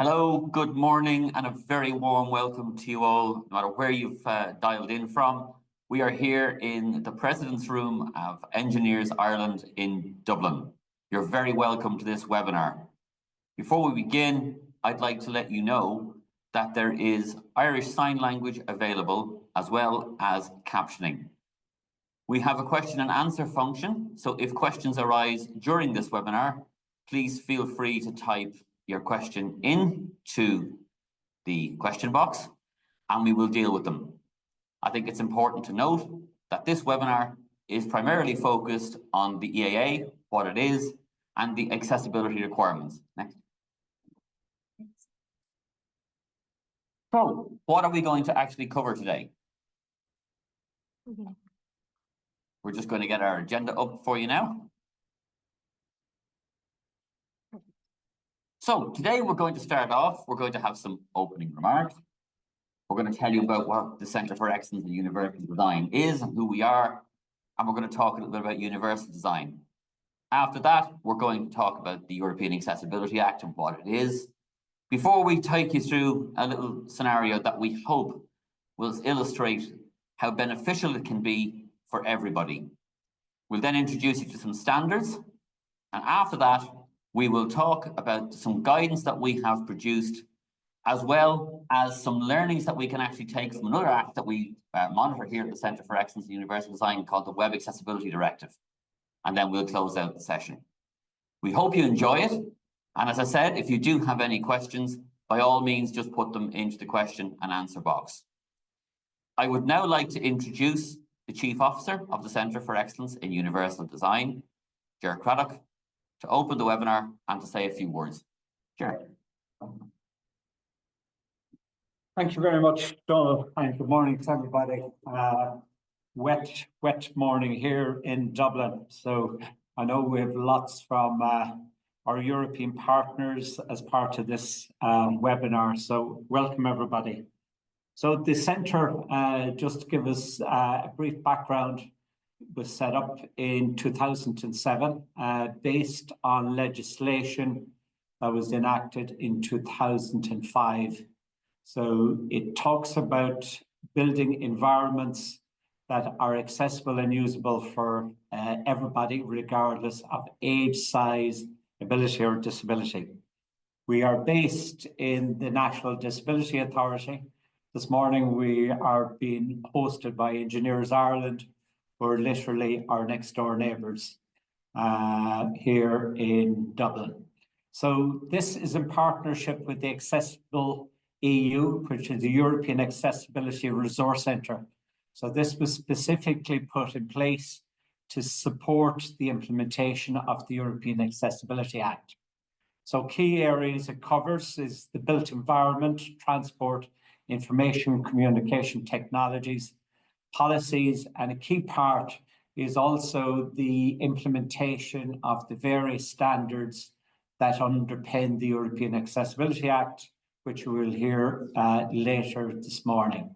Hello, good morning, and a very warm welcome to you all, no matter where you've dialed in from. We are here in the President's Room of Engineers Ireland in Dublin. You're very welcome to this webinar. Before we begin, I'd like to let you know that there is Irish Sign Language available as well as captioning. We have a question and answer function, so if questions arise during this webinar, please feel free to type your question into the question box and we will deal with them. I think it's important to note that this webinar is primarily focused on the EAA, what it is, and the accessibility requirements. Next. So, what are we going to actually cover today? We're just going to get our agenda up for you now. So today we're going to start off, we're going to have some opening remarks. We're going to tell you about what the Centre for Excellence in Universal Design is and who we are. And we're going to talk a little bit about universal design. After that, we're going to talk about the European Accessibility Act and what it is. Before we take you through a little scenario that we hope will illustrate how beneficial it can be for everybody. We'll then introduce you to some standards. And after that, we will talk about some guidance that we have produced, as well as some learnings that we can actually take from another act that we monitor here at the Centre for Excellence in Universal Design called the Web Accessibility Directive. And then we'll close out the session. We hope you enjoy it. And as I said, if you do have any questions, by all means, just put them into the question and answer box. I would now like to introduce the Chief Officer of the Centre for Excellence in Universal Design, Ger Craddock, to open the webinar and to say a few words. Ger. Thank you very much, Donald, and good morning to everybody. Wet morning here in Dublin. So I know we have lots from our European partners as part of this webinar. So welcome everybody. So the centre, just to give us a brief background, was set up in 2007 based on legislation that was enacted in 2005. So it talks about building environments that are accessible and usable for everybody, regardless of age, size, ability or disability. We are based in the National Disability Authority. This morning we are being hosted by Engineers Ireland, who are literally our next door neighbours here in Dublin. So this is in partnership with the AccessibleEU, which is the European Accessibility Resource Centre. So this was specifically put in place to support the implementation of the European Accessibility Act. So key areas it covers is the built environment, transport, information, communication technologies, policies, and a key part is also the implementation of the various standards that underpin the European Accessibility Act, which we will hear later this morning.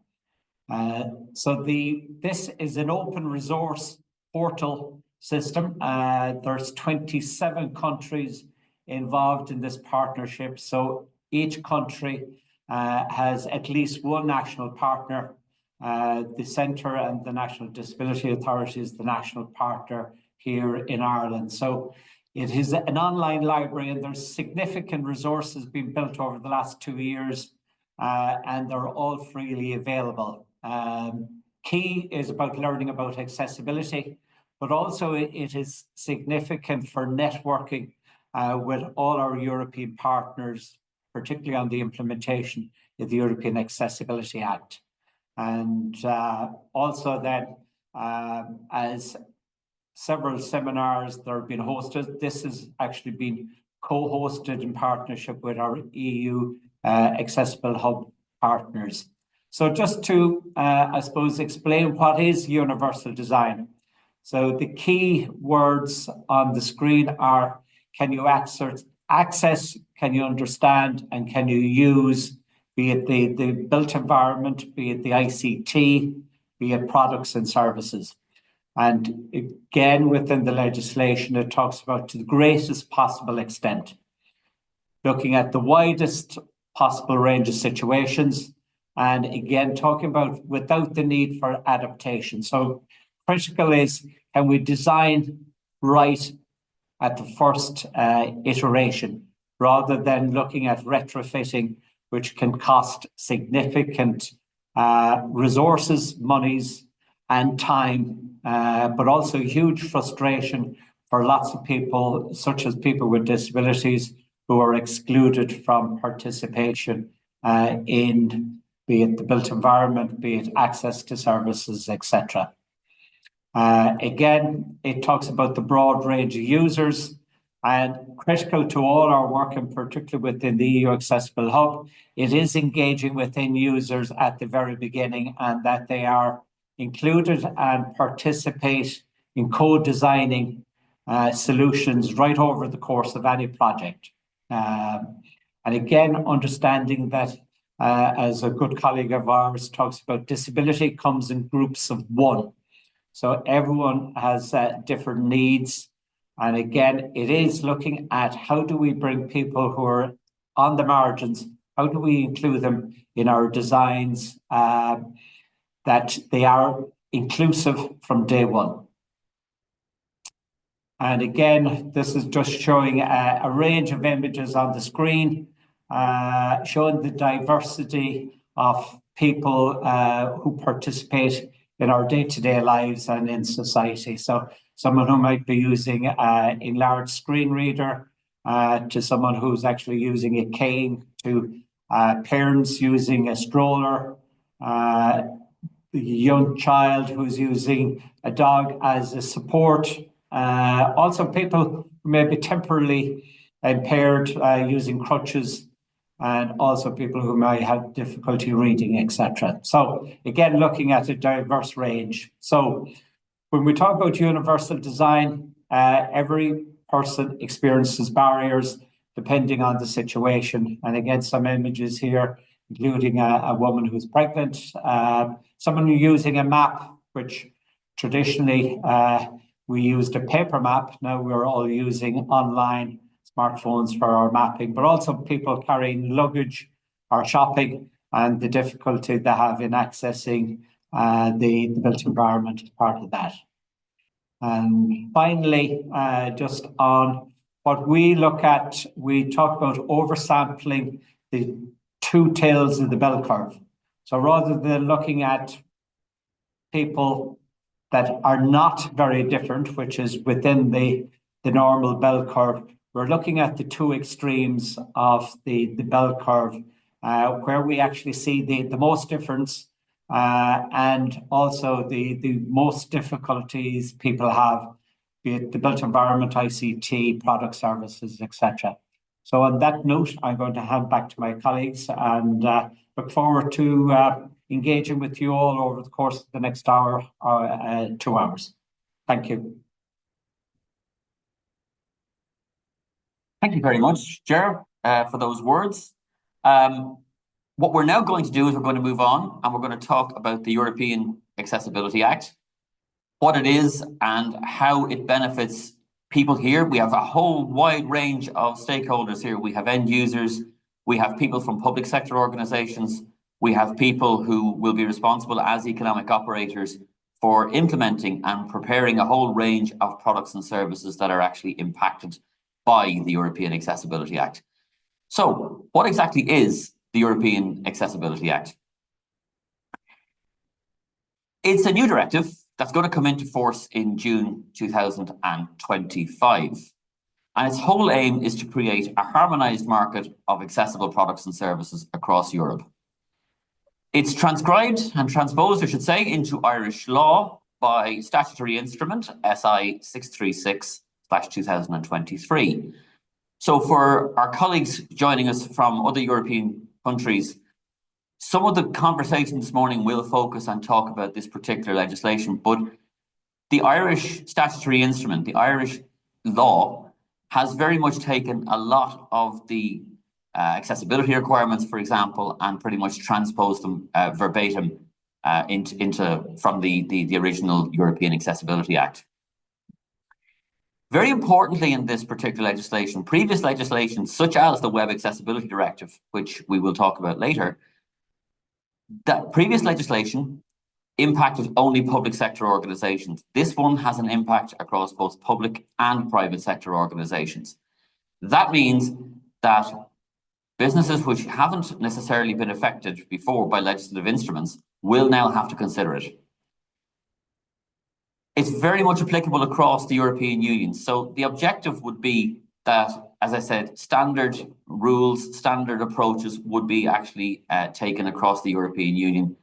This is an open resource portal system. There's 27 countries involved in this partnership. So each country has at least one national partner. The Centre and the National Disability Authority is the national partner here in Ireland. So it is an online library and there's significant resources being built over the last 2 years and they're all freely available. Key is about learning about accessibility, but also it is significant for networking with all our European partners, particularly on the implementation of the European Accessibility Act. And also then, as several seminars that have been hosted, this has actually been co-hosted in partnership with our EU Accessible Hub partners. So just to, I suppose, explain what is universal design. So the key words on the screen are, can you access, can you understand, and can you use, be it the built environment, be it the ICT, be it products and services. And again, within the legislation, it talks about to the greatest possible extent, looking at the widest possible range of situations. And again, talking about without the need for adaptation. So critical is, can we design right at the first iteration, rather than looking at retrofitting, which can cost significant resources, monies, and time, but also huge frustration for lots of people, such as people with disabilities, who are excluded from participation in, be it the built environment, be it access to services, etc. Again, it talks about the broad range of users, and critical to all our work, and particularly within the EU Accessible Hub, it is engaging with end users at the very beginning, and that they are included and participate in co-designing solutions right over the course of any project. And again, understanding that, as a good colleague of ours talks about, disability comes in groups of one. So everyone has different needs. And again, it is looking at how do we bring people who are on the margins, how do we include them in our designs, that they are inclusive from day one. And again, this is just showing a range of images on the screen, showing the diversity of people who participate in our day-to-day lives and in society. So someone who might be using a large screen reader, to someone who's actually using a cane, to parents using a stroller, the young child who's using a dog as a support, also people who may be temporarily impaired using crutches, and also people who may have difficulty reading, etc. So again, looking at a diverse range. So when we talk about universal design, every person experiences barriers depending on the situation. And again, some images here, including a woman who's pregnant, someone using a map, which traditionally we used a paper map. Now we're all using online smartphones for our mapping, but also people carrying luggage or shopping, and the difficulty they have in accessing the built environment as part of that. And finally, just on what we look at, we talk about oversampling the two tails of the bell curve. So rather than looking at people that are not very different, which is within the normal bell curve, we're looking at the two extremes of the bell curve, where we actually see the most difference, and also the most difficulties people have, be it the built environment, ICT, product services, etc. So on that note, I'm going to hand back to my colleagues, and look forward to engaging with you all over the course of the next hour or 2 hours. Thank you. Thank you very much, Ger, for those words. What we're now going to do is we're going to move on, and we're going to talk about the European Accessibility Act, what it is and how it benefits people here. We have a whole wide range of stakeholders here. We have end users, we have people from public sector organisations, we have people who will be responsible as economic operators for implementing and preparing a whole range of products and services that are actually impacted by the European Accessibility Act. So, what exactly is the European Accessibility Act? It's a new directive that's going to come into force in June 2025. And its whole aim is to create a harmonised market of accessible products and services across Europe. It's transcribed and transposed, I should say, into Irish law by statutory instrument SI 636/2023. So for our colleagues joining us from other European countries, some of the conversation this morning will focus and talk about this particular legislation, but the Irish statutory instrument, the Irish law, has very much taken a lot of the accessibility requirements, for example, and pretty much transposed them verbatim from the original European Accessibility Act. Very importantly in this particular legislation, previous legislation, such as the Web Accessibility Directive, which we will talk about later, that previous legislation impacted only public sector organizations. This one has an impact across both public and private sector organizations. That means that businesses which haven't necessarily been affected before by legislative instruments will now have to consider it. It's very much applicable across the European Union. So the objective would be that, as I said, standard rules, standard approaches would be actually taken across the European Union.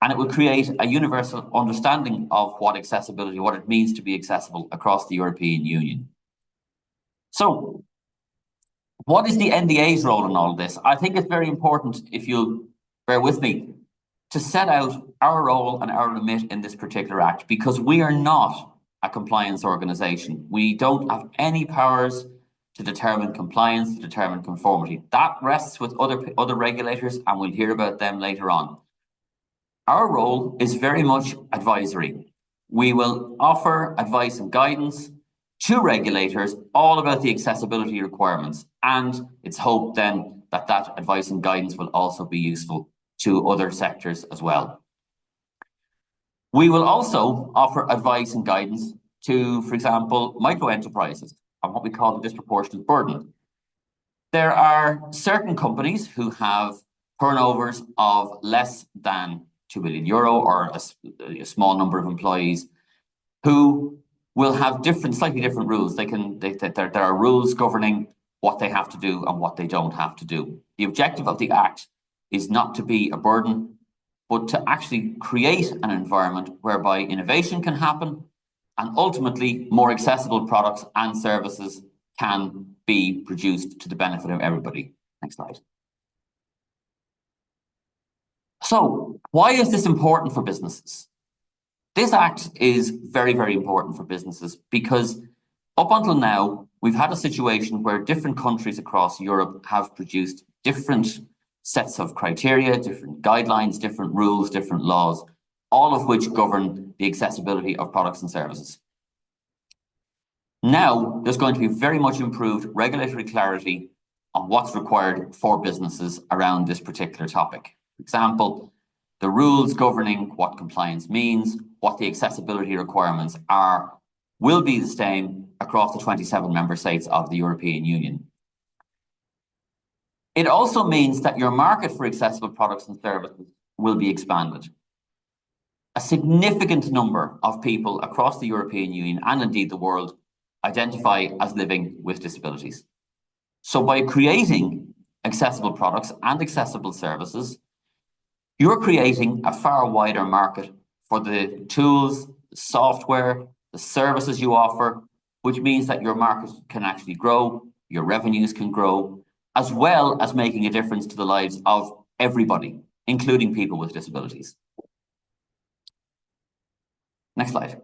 And it will create a universal understanding of what accessibility, what it means to be accessible across the European Union. So what is the NDA's role in all of this? I think it's very important, if you'll bear with me, to set out our role and our remit in this particular act, because we are not a compliance organization. We don't have any powers to determine compliance, to determine conformity. That rests with other regulators, and we'll hear about them later on. Our role is very much advisory. We will offer advice and guidance to regulators all about the accessibility requirements, and it's hoped then that that advice and guidance will also be useful to other sectors as well. We will also offer advice and guidance to, for example, micro enterprises on what we call the disproportionate burden. There are certain companies who have turnovers of less than €2 billion or a small number of employees who will have slightly different rules. There are rules governing what they have to do and what they don't have to do. The objective of the Act is not to be a burden, but to actually create an environment whereby innovation can happen and ultimately more accessible products and services can be produced to the benefit of everybody. Next slide. So why is this important for businesses? This Act is very, very important for businesses because up until now, we've had a situation where different countries across Europe have produced different sets of criteria, different guidelines, different rules, different laws, all of which govern the accessibility of products and services. Now, there's going to be very much improved regulatory clarity on what's required for businesses around this particular topic. For example, the rules governing what compliance means, what the accessibility requirements are, will be the same across the 27 member states of the European Union. It also means that your market for accessible products and services will be expanded. A significant number of people across the European Union and indeed the world identify as living with disabilities. So by creating accessible products and accessible services, you're creating a far wider market for the tools, the software, the services you offer, which means that your market can actually grow, your revenues can grow, as well as making a difference to the lives of everybody, including people with disabilities. Next slide.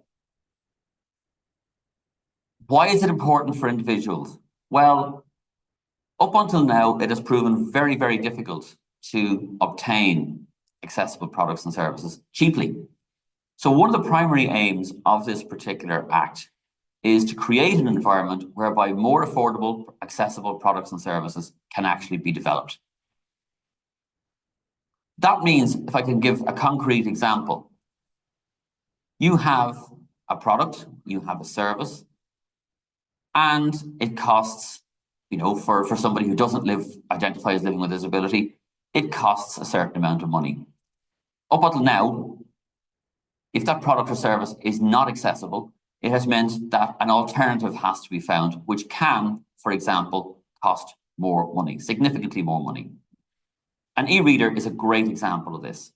Why is it important for individuals? Well, up until now, it has proven very, very difficult to obtain accessible products and services cheaply. So one of the primary aims of this particular Act is to create an environment whereby more affordable, accessible products and services can actually be developed. That means, if I can give a concrete example, you have a product, you have a service, and it costs, for somebody who doesn't identify as living with a disability, it costs a certain amount of money. Up until now, if that product or service is not accessible, it has meant that an alternative has to be found, which can, for example, cost more money, significantly more money. An e-reader is a great example of this.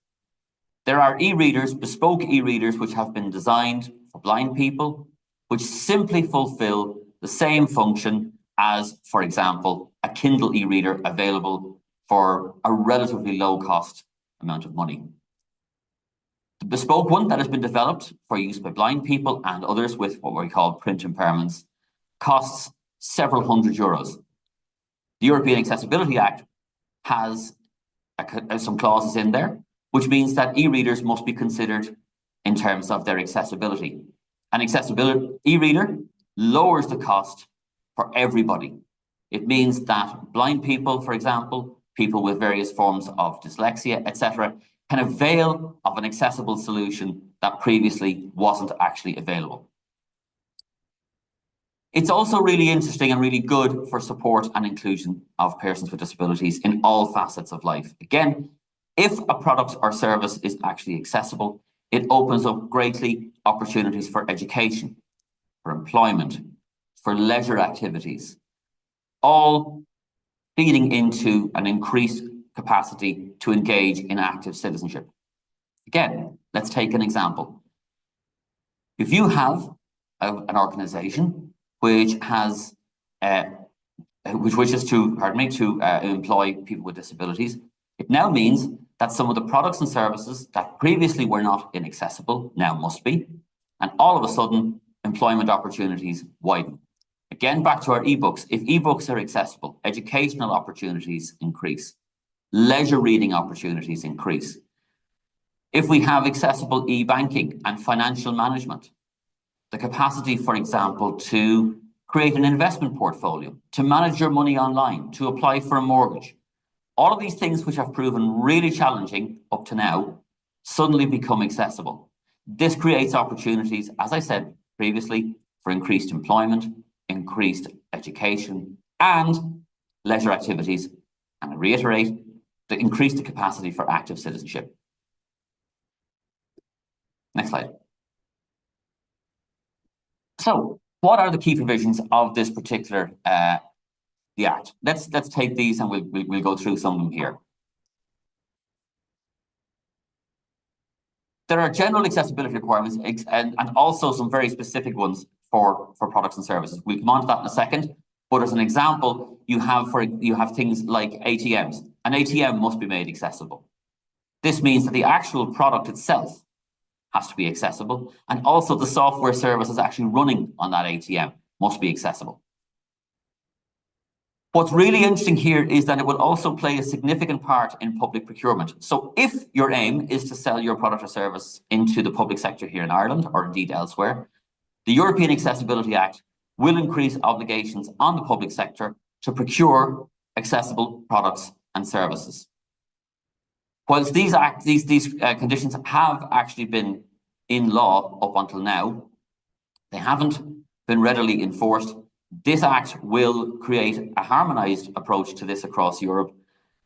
There are e-readers, bespoke e-readers, which have been designed for blind people, which simply fulfill the same function as, for example, a Kindle e-reader available for a relatively low cost amount of money. The bespoke one that has been developed for use by blind people and others with what we call print impairments costs several €100. The European Accessibility Act has some clauses in there, which means that e-readers must be considered in terms of their accessibility. An accessibility e-reader lowers the cost for everybody. It means that blind people, for example, people with various forms of dyslexia, etc., can avail of an accessible solution that previously wasn't actually available. It's also really interesting and really good for support and inclusion of persons with disabilities in all facets of life. Again, if a product or service is actually accessible, it opens up greatly opportunities for education, for employment, for leisure activities, all feeding into an increased capacity to engage in active citizenship. Again, let's take an example. If you have an organization which has which wishes to, employ people with disabilities, it now means that some of the products and services that previously were not inaccessible now must be, and all of a sudden employment opportunities widen. Again, back to our ebooks. If ebooks are accessible, educational opportunities increase, leisure reading opportunities increase. If we have accessible e-banking and financial management, the capacity, for example, to create an investment portfolio, to manage your money online, to apply for a mortgage, all of these things which have proven really challenging up to now suddenly become accessible. This creates opportunities, as I said previously, for increased employment, increased education, and leisure activities, and I reiterate, to increase the capacity for active citizenship. Next slide. So, what are the key provisions of this particular the Act? Let's take these and we'll go through some of them here. There are general accessibility requirements and also some very specific ones for products and services. We'll come on to that in a second. But as an example, you have things like ATMs. An ATM must be made accessible. This means that the actual product itself has to be accessible, and also the software services actually running on that ATM must be accessible. What's really interesting here is that it will also play a significant part in public procurement. So if your aim is to sell your product or service into the public sector here in Ireland, or indeed elsewhere, the European Accessibility Act will increase obligations on the public sector to procure accessible products and services. Whilst these conditions have actually been in law up until now, they haven't been readily enforced. This Act will create a harmonised approach to this across Europe,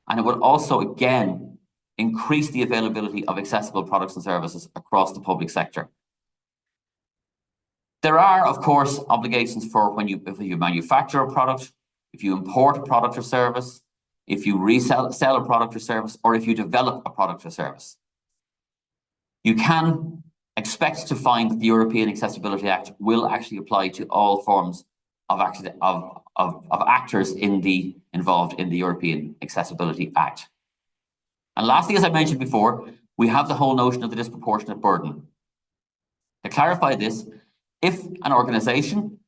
and it will also, again, increase the availability of accessible products and services across the public sector. There are, of course, obligations for if you manufacture a product, if you import a product or service, if you sell a product or service, or if you develop a product or service. You can expect to find that the European Accessibility Act will actually apply to all forms of actors involved in the European Accessibility Act. And lastly, as I mentioned before, we have the whole notion of the disproportionate burden. To clarify this, if an organisation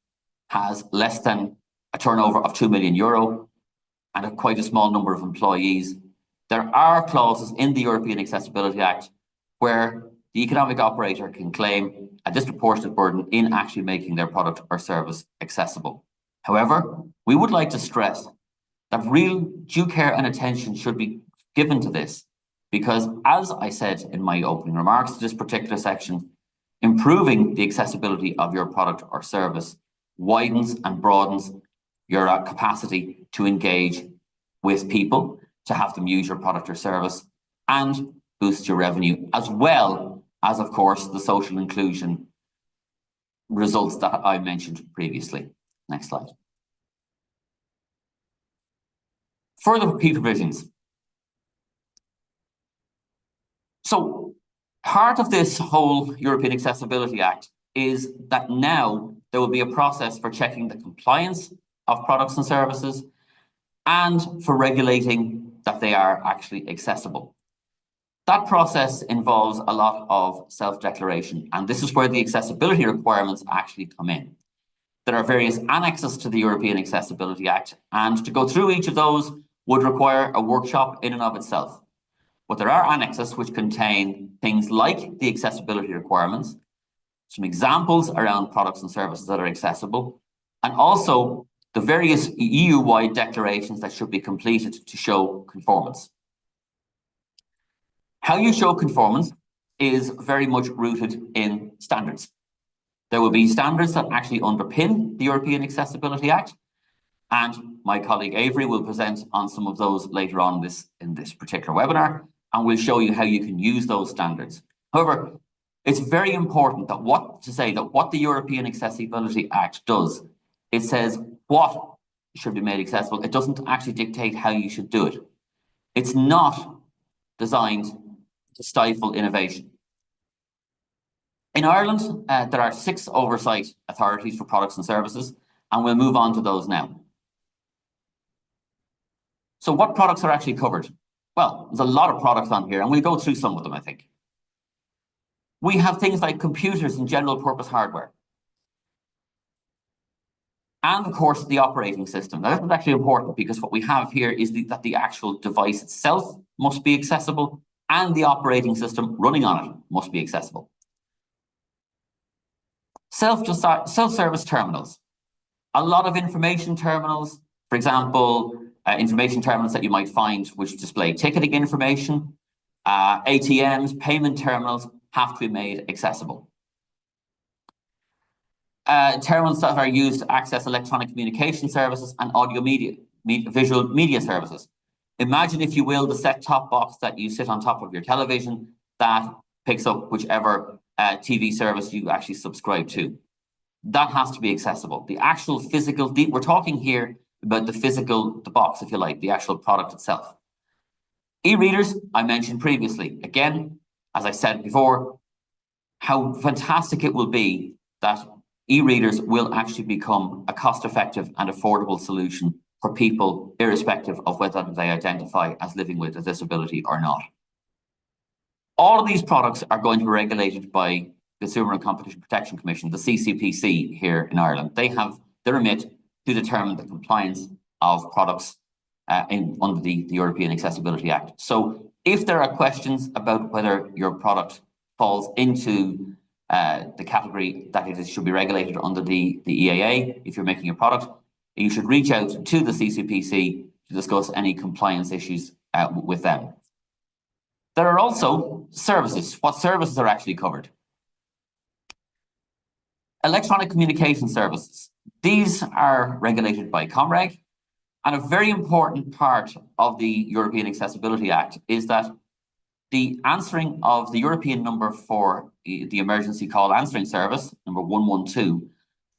has less than a turnover of €2 million and quite a small number of employees, there are clauses in the European Accessibility Act where the economic operator can claim a disproportionate burden in actually making their product or service accessible. However, we would like to stress that real due care and attention should be given to this, because as I said in my opening remarks to this particular section, improving the accessibility of your product or service widens and broadens your capacity to engage with people, to have them use your product or service, and boost your revenue, as well as, of course, the social inclusion results that I mentioned previously. Next slide. Further key provisions. So, part of this whole European Accessibility Act is that now there will be a process for checking the compliance of products and services and for regulating that they are actually accessible. That process involves a lot of self-declaration, and this is where the accessibility requirements actually come in. There are various annexes to the European Accessibility Act, and to go through each of those would require a workshop in and of itself. But there are annexes which contain things like the accessibility requirements, some examples around products and services that are accessible, and also the various EU-wide declarations that should be completed to show conformance. How you show conformance is very much rooted in standards. There will be standards that actually underpin the European Accessibility Act, and my colleague Avery will present on some of those later on in this particular webinar, and we'll show you how you can use those standards. However, it's very important that what the European Accessibility Act does, it says what should be made accessible. It doesn't actually dictate how you should do it. It's not designed to stifle innovation. In Ireland, there are 6 oversight authorities for products and services, and we'll move on to those now. So what products are actually covered? Well, there's a lot of products on here, and we'll go through some of them, I think. We have things like computers and general purpose hardware. And of course, the operating system. Now, this is actually important because what we have here is that the actual device itself must be accessible and the operating system running on it must be accessible. Self-service terminals. A lot of information terminals, for example, information terminals that you might find which display ticketing information, ATMs, payment terminals have to be made accessible. Terminals that are used to access electronic communication services and visual media services. Imagine, if you will, the set-top box that you sit on top of your television that picks up whichever TV service you actually subscribe to. That has to be accessible. The actual physical, we're talking here about the box, if you like, the actual product itself. E-readers, I mentioned previously. Again, as I said before, how fantastic it will be that e-readers will actually become a cost-effective and affordable solution for people, irrespective of whether they identify as living with a disability or not. All of these products are going to be regulated by the Consumer and Competition Protection Commission, the CCPC here in Ireland. They have the remit to determine the compliance of products under the European Accessibility Act. So if there are questions about whether your product falls into the category that it should be regulated under the EAA, if you're making a product, you should reach out to the CCPC to discuss any compliance issues with them. There are also services. What services are actually covered? Electronic communication services. These are regulated by ComReg, and a very important part of the European Accessibility Act is that the answering of the European number for the emergency call answering service, number 112,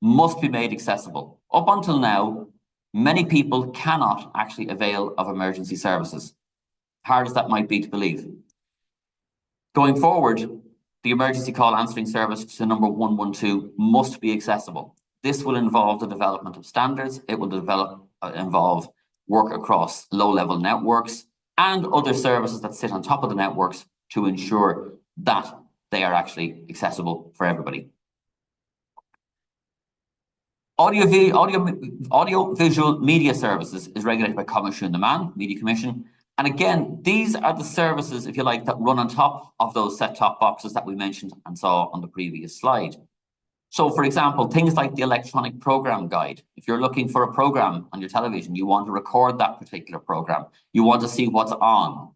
must be made accessible. Up until now, many people cannot actually avail of emergency services, hard as that might be to believe. Going forward, the emergency call answering service to number 112 must be accessible. This will involve the development of standards. It will involve work across low-level networks and other services that sit on top of the networks to ensure that they are actually accessible for everybody. Audio-visual media services is regulated by Commission de Man, Media Commission. And again, these are the services, if you like, that run on top of those set-top boxes that we mentioned and saw on the previous slide. So, for example, things like the electronic program guide. If you're looking for a program on your television, you want to record that particular program. You want to see what's on.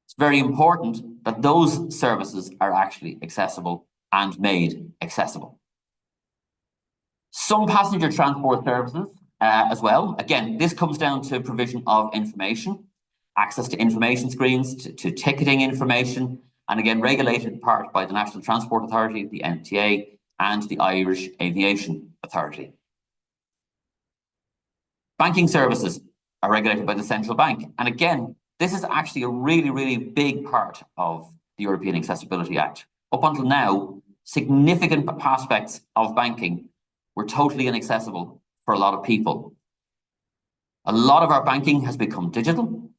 It's very important that those services are actually accessible and made accessible. Some passenger transport services as well. Again, this comes down to provision of information, access to information screens, to ticketing information, and again, regulated in part by the National Transport Authority, the NTA, and the Irish Aviation Authority. Banking services are regulated by the Central Bank. And again, this is actually a really, really big part of the European Accessibility Act. Up until now, significant aspects of banking were totally inaccessible for a lot of people. A lot of our banking has become digital,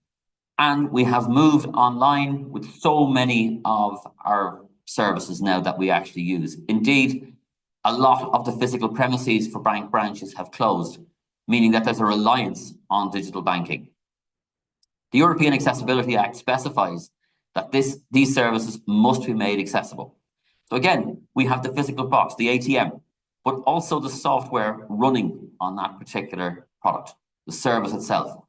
and we have moved online with so many of our services now that we actually use. Indeed, a lot of the physical premises for bank branches have closed, meaning that there's a reliance on digital banking. The European Accessibility Act specifies that these services must be made accessible. So again, we have the physical box, the ATM, but also the software running on that particular product, the service itself.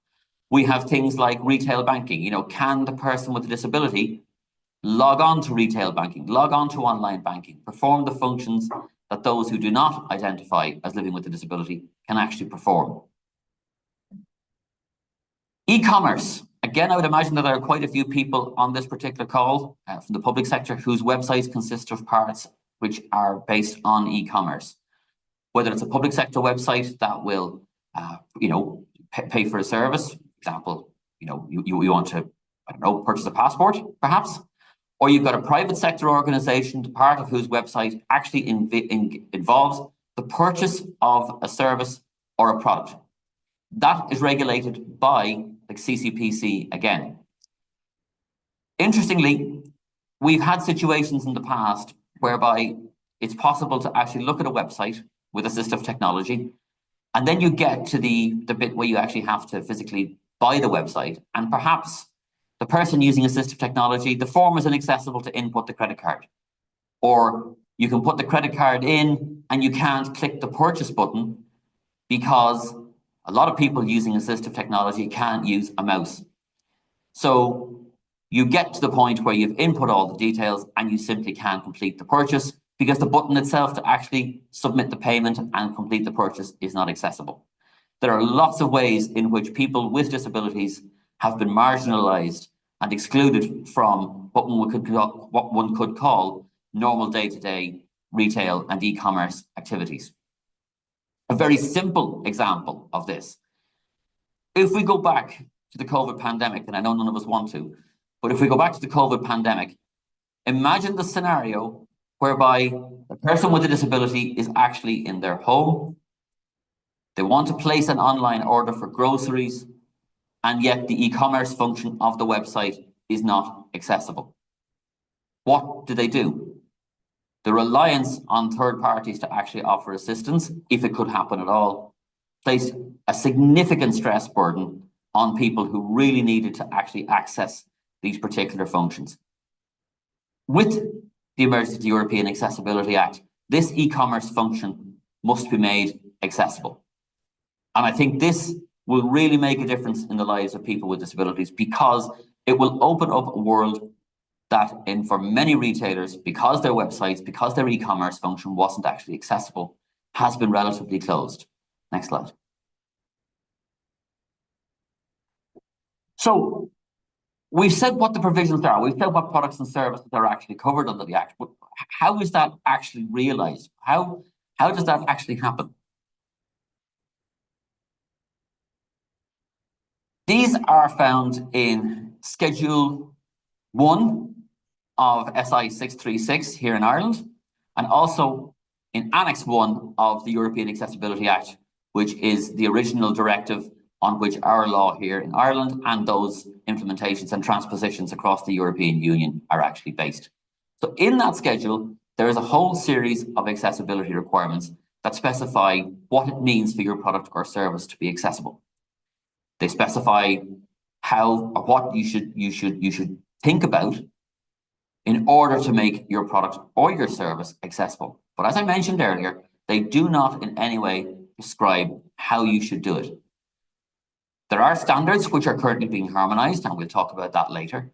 We have things like retail banking. You know, can the person with a disability log on to retail banking, log on to online banking, perform the functions that those who do not identify as living with a disability can actually perform? E-commerce. Again, I would imagine that there are quite a few people on this particular call from the public sector whose websites consist of parts which are based on e-commerce. Whether it's a public sector website that will, pay for a service, for example, you want to, I don't know, purchase a passport, perhaps, or you've got a private sector organization, part of whose website actually involves the purchase of a service or a product. That is regulated by like CCPC again. Interestingly, we've had situations in the past whereby it's possible to actually look at a website with assistive technology, and then you get to the bit where you actually have to physically buy the website, and perhaps the person using assistive technology, the form is inaccessible to input the credit card. Or you can put the credit card in and you can't click the purchase button because a lot of people using assistive technology can't use a mouse. So you get to the point where you've input all the details and you simply can't complete the purchase because the button itself to actually submit the payment and complete the purchase is not accessible. There are lots of ways in which people with disabilities have been marginalized and excluded from what one could call normal day-to-day retail and e-commerce activities. A very simple example of this. If we go back to the COVID pandemic, and I know none of us want to, but if we go back to the COVID pandemic, imagine the scenario whereby a person with a disability is actually in their home. They want to place an online order for groceries, and yet the e-commerce function of the website is not accessible. What do? The reliance on third parties to actually offer assistance, if it could happen at all, placed a significant stress burden on people who really needed to actually access these particular functions. With the emergence of the European Accessibility Act, this e-commerce function must be made accessible. And I think this will really make a difference in the lives of people with disabilities, because it will open up a world that for many retailers, because their websites, because their e-commerce function wasn't actually accessible, has been relatively closed. Next slide. So we've said what the provisions are. We've said what products and services are actually covered under the Act. But how is that actually realised? How does that actually happen? These are found in Schedule 1 of SI 636 here in Ireland, and also in Annex 1 of the European Accessibility Act, which is the original directive on which our law here in Ireland and those implementations and transpositions across the European Union are actually based. So in that schedule, there is a whole series of accessibility requirements that specify what it means for your product or service to be accessible. They specify how or what you should think about in order to make your product or your service accessible. But as I mentioned earlier, they do not in any way describe how you should do it. There are standards which are currently being harmonized, and we'll talk about that later,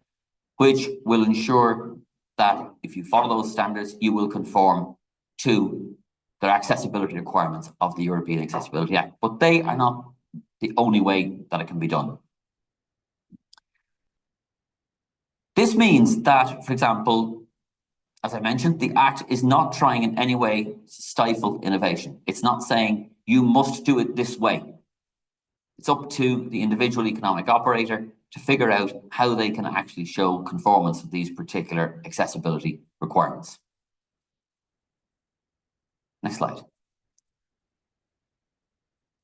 which will ensure that if you follow those standards, you will conform to the accessibility requirements of the European Accessibility Act. But they are not the only way that it can be done. This means that, for example, as I mentioned, the Act is not trying in any way to stifle innovation. It's not saying you must do it this way. It's up to the individual economic operator to figure out how they can actually show conformance of these particular accessibility requirements. Next slide.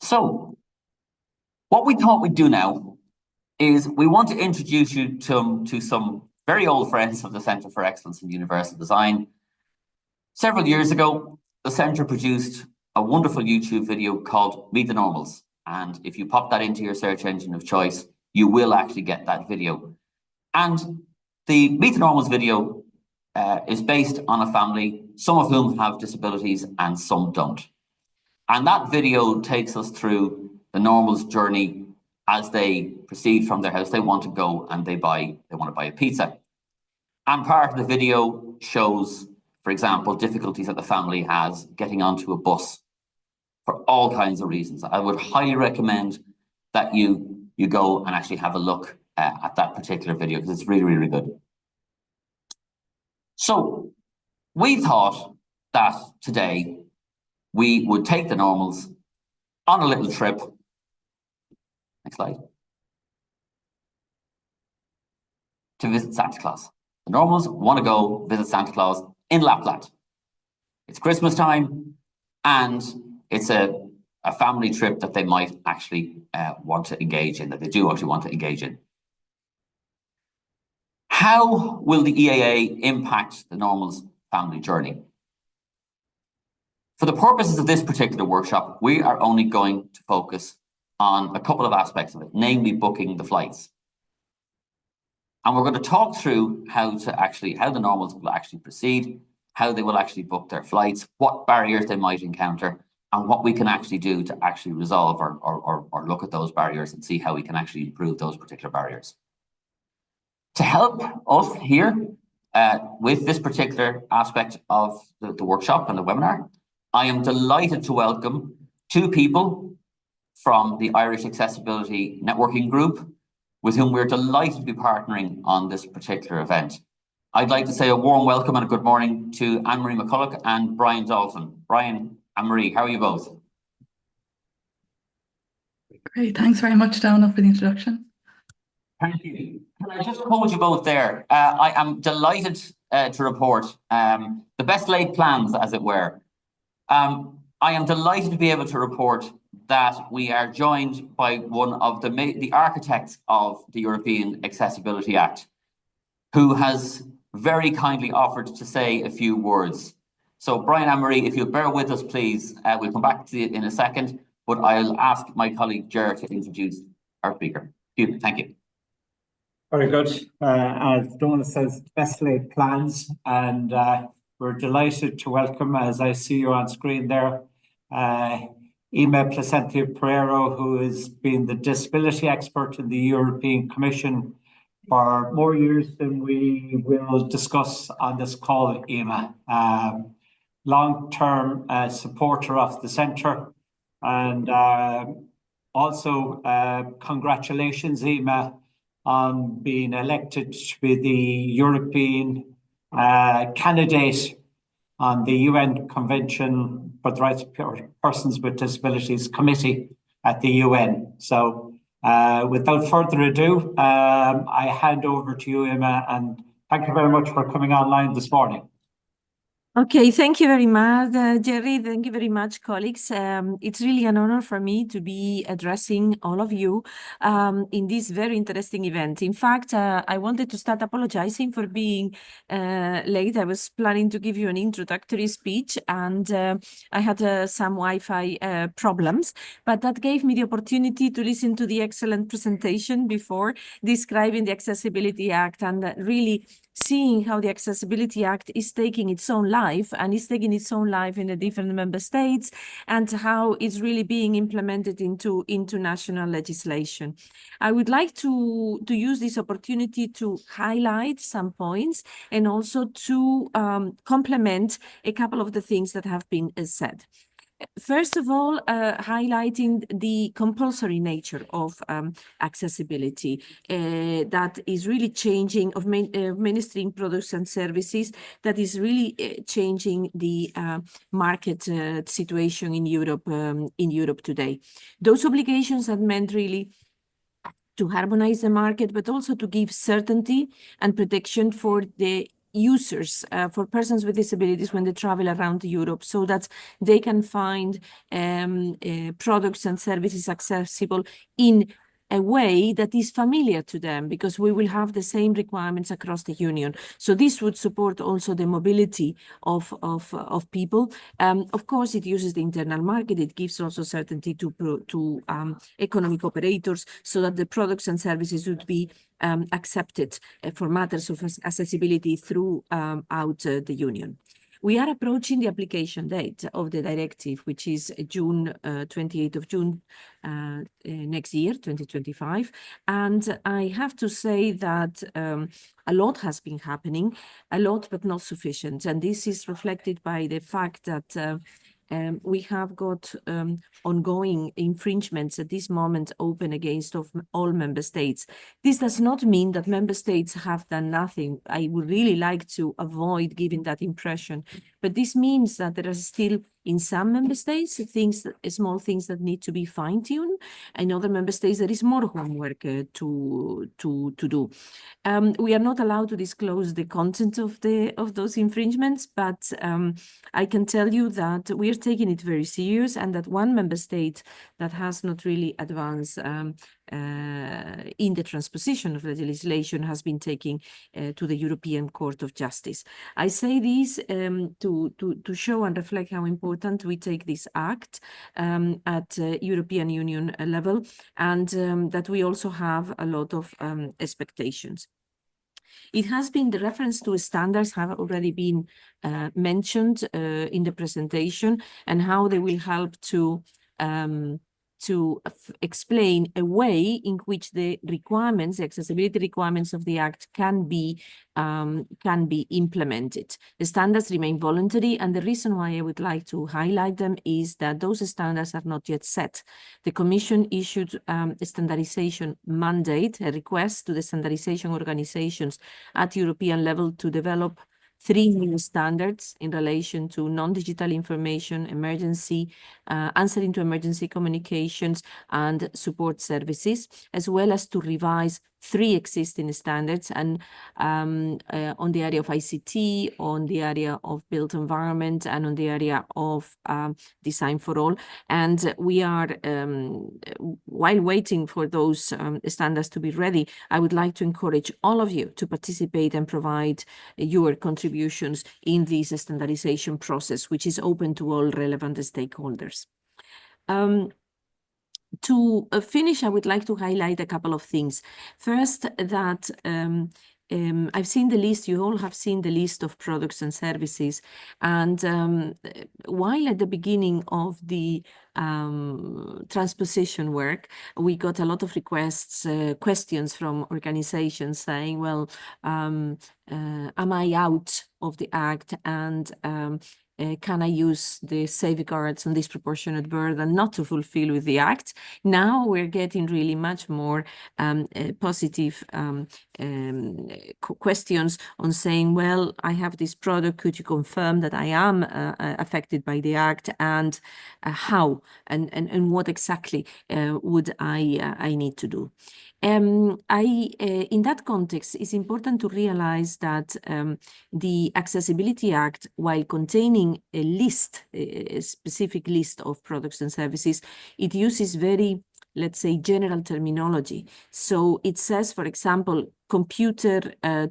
So, what we thought we'd do now is we want to introduce you to some very old friends of the Centre for Excellence in Universal Design. Several years ago, the Centre produced a wonderful YouTube video called Meet the Normals. And if you pop that into your search engine of choice, you will actually get that video. And the Meet the Normals video is based on a family, some of whom have disabilities and some don't. And that video takes us through the Normal's journey as they proceed from their house. They want to go and they want to buy a pizza. And part of the video shows, for example, difficulties that the family has getting onto a bus for all kinds of reasons. I would highly recommend that you go and actually have a look at that particular video, because it's really, really good. So we thought that today we would take the Normals on a little trip. Next slide. To visit Santa Claus. The Normals want to go visit Santa Claus in Lapland. It's Christmas time, and it's a family trip that they might actually want to engage in, that they do actually want to engage in. How will the EAA impact the Normals family journey? For the purposes of this particular workshop, we are only going to focus on a couple of aspects of it, namely booking the flights. And we're going to talk through how the Normals will actually proceed, how they will actually book their flights, what barriers they might encounter, and what we can actually do to actually resolve or look at those barriers and see how we can actually improve those particular barriers. To help us here with this particular aspect of the workshop and the webinar, I am delighted to welcome two people from the Irish Accessibility Networking Group, with whom we're delighted to be partnering on this particular event. I'd like to say a warm welcome and a good morning to Anne-Marie McCulloch and Brian Dalton. Brian, Anne-Marie, how are you both? Great, thanks very much, Donald, for the introduction. Thank you. Can I just hold you both there? I am delighted to report the best laid plans, as it were. I am delighted to be able to report that we are joined by one of the architects of the European Accessibility Act, who has very kindly offered to say a few words. So Brian, Anne-Marie, if you'll bear with us, please, we'll come back to it in a second, but I'll ask my colleague Ger to introduce our speaker. Thank you. Very good. As Donald says, best laid plans, and we're delighted to welcome, as I see you on screen there, Ima Placentia-Pereiro, who has been the disability expert in the European Commission for more years than we will discuss on this call. Ima, long-term supporter of the centre, and also congratulations, Ima, on being elected to be the European candidate on the UN Convention for the Rights of Persons with Disabilities Committee at the UN. So without further ado, I hand over to you, Emma, and thank you very much for coming online this morning. Okay, thank you very much, Jerry. Thank you very much, colleagues. It's really an honor for me to be addressing all of you in this very interesting event. In fact, I wanted to start apologizing for being late. I was planning to give you an introductory speech, and I had some Wi-Fi problems, but that gave me the opportunity to listen to the excellent presentation before describing the Accessibility Act and really seeing how the Accessibility Act is taking its own life and is taking its own life in the different member states, and how it's really being implemented into national legislation. I would like to use this opportunity to highlight some points and also to complement a couple of the things that have been said. First of all, highlighting the compulsory nature of accessibility that is really changing, of administering products and services, that is really changing the market situation in Europe today. Those obligations that meant really to harmonize the market, but also to give certainty and protection for the users, for persons with disabilities when they travel around Europe, so that they can find products and services accessible in a way that is familiar to them, because we will have the same requirements across the union. So this would support also the mobility of people. Of course, it uses the internal market. It gives also certainty to economic operators, so that the products and services would be accepted for matters of accessibility throughout the union. We are approaching the application date of the directive, which is June 28th of June next year, 2025. And I have to say that a lot has been happening, a lot, but not sufficient. And this is reflected by the fact that we have got ongoing infringements at this moment open against all member states. This does not mean that member states have done nothing. I would really like to avoid giving that impression, but this means that there are still in some member states small things that need to be fine-tuned. In other member states there is more homework to do. We are not allowed to disclose the content of those infringements, but I can tell you that we are taking it very serious, and that one member state that has not really advanced in the transposition of the legislation has been taken to the European Court of Justice. I say this to show and reflect how important we take this act at European Union level, and that we also have a lot of expectations. It has been, the reference to standards have already been mentioned in the presentation, and how they will help to explain a way in which the requirements, the accessibility requirements of the Act can be implemented. The standards remain voluntary, and the reason why I would like to highlight them is that those standards are not yet set. The Commission issued a standardization mandate, a request to the standardization organizations at European level to develop 3 new standards in relation to non-digital information, emergency, answering to emergency communications and support services, as well as to revise 3 existing standards, and on the area of ICT, on the area of built environment, and on the area of design for all. And we are, while waiting for those standards to be ready, I would like to encourage all of you to participate and provide your contributions in this standardization process, which is open to all relevant stakeholders. To finish, I would like to highlight a couple of things. First, that I've seen the list, you all have seen the list of products and services. And while at the beginning of the transposition work, we got a lot of requests, questions from organizations saying, well, am I out of the Act, and can I use the safeguards on disproportionate burden not to fulfill with the Act? Now we're getting really much more positive questions on saying, well, I have this product, could you confirm that I am affected by the Act, and how and what exactly would I need to do? In that context, it's important to realize that the Accessibility Act, while containing a list, a specific list of products and services, it uses very, let's say, general terminology. So it says, for example, computer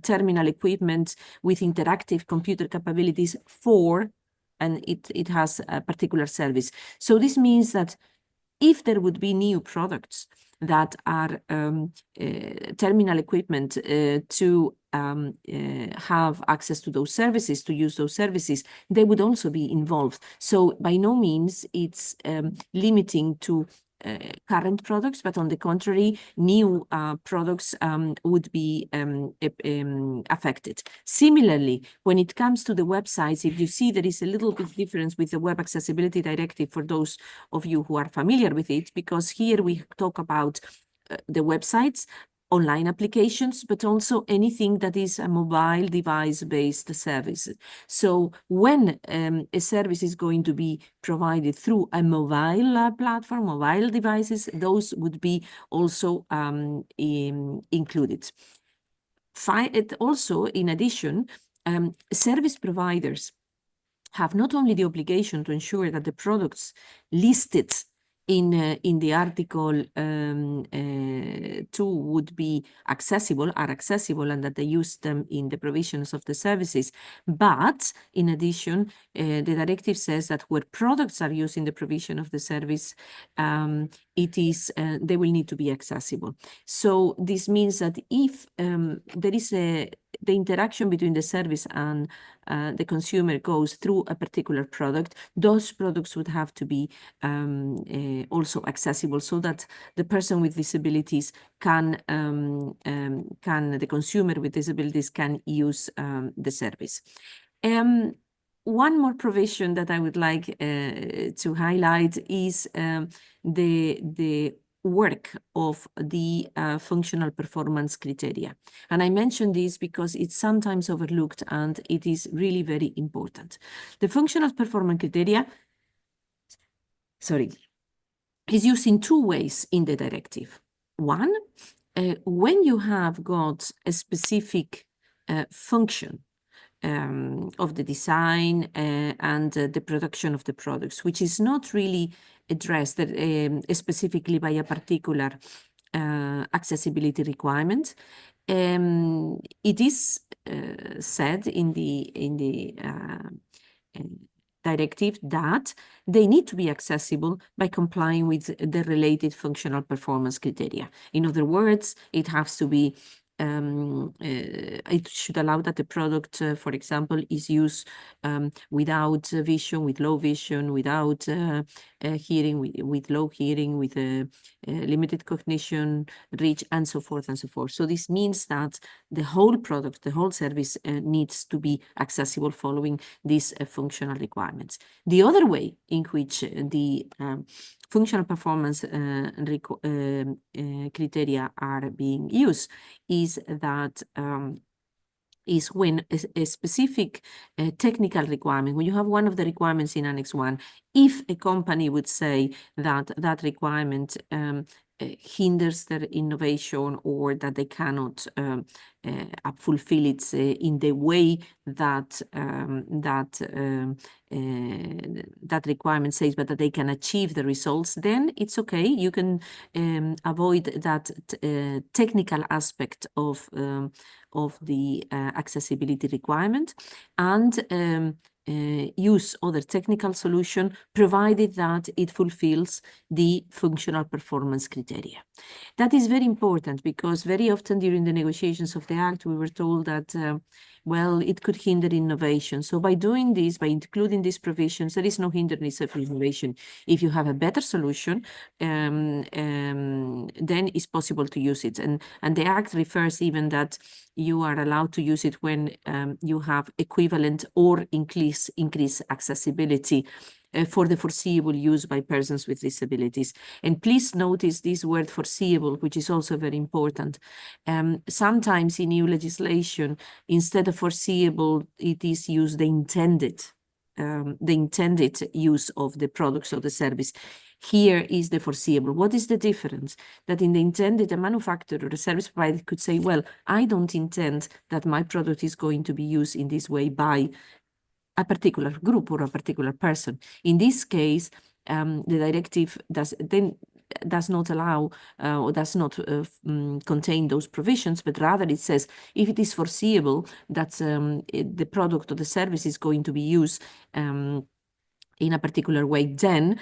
terminal equipment with interactive computer capabilities for, and it has a particular service. So this means that if there would be new products that are terminal equipment to have access to those services, to use those services, they would also be involved. So by no means it's limiting to current products, but on the contrary, new products would be affected. Similarly, when it comes to the websites, if you see there is a little bit difference with the Web Accessibility Directive for those of you who are familiar with it, because here we talk about the websites, online applications, but also anything that is a mobile device-based service. So when a service is going to be provided through a mobile platform, mobile devices, those would be also included. Also, in addition, service providers have not only the obligation to ensure that the products listed in the article two would be accessible, are accessible, and that they use them in the provisions of the services. But in addition, the directive says that where products are used in the provision of the service, it is they will need to be accessible. So this means that if there is the interaction between the service and the consumer goes through a particular product, those products would have to be also accessible, so that the person with disabilities can the consumer with disabilities can use the service. One more provision that I would like to highlight is the work of the functional performance criteria. And I mention this because it's sometimes overlooked and it is really very important. The functional performance criteria, is used in two ways in the directive. One, when you have got a specific function of the design and the production of the products, which is not really addressed specifically by a particular accessibility requirement. It is said in the directive that they need to be accessible by complying with the related functional performance criteria. In other words, it has to be it should allow that the product, for example, is used without vision, with low vision, without hearing, with low hearing, with limited cognition, reach, and so forth and so forth. So this means that the whole product, the whole service needs to be accessible following these functional requirements. The other way in which the functional performance criteria are being used is that is when a specific technical requirement, when you have one of the requirements in Annex 1, if a company would say that that requirement hinders their innovation, or that they cannot fulfill it in the way that that requirement says, but that they can achieve the results, then it's okay. You can avoid that technical aspect of the accessibility requirement and use other technical solution, provided that it fulfills the functional performance criteria. That is very important, because very often during the negotiations of the Act, we were told that, well, it could hinder innovation. So by doing this, by including these provisions, there is no hindrance of innovation. If you have a better solution, then it's possible to use it. And the Act refers even that you are allowed to use it when you have equivalent or increase accessibility for the foreseeable use by persons with disabilities. And please notice this word foreseeable, which is also very important. Sometimes in EU legislation, instead of foreseeable, it is used the intended use of the products or the service. Here is the foreseeable. What is the difference? That in the intended, a manufacturer or a service provider could say, well, I don't intend that my product is going to be used in this way by a particular group or a particular person. In this case, the directive does not allow or does not contain those provisions, but rather it says if it is foreseeable that the product or the service is going to be used in a particular way, then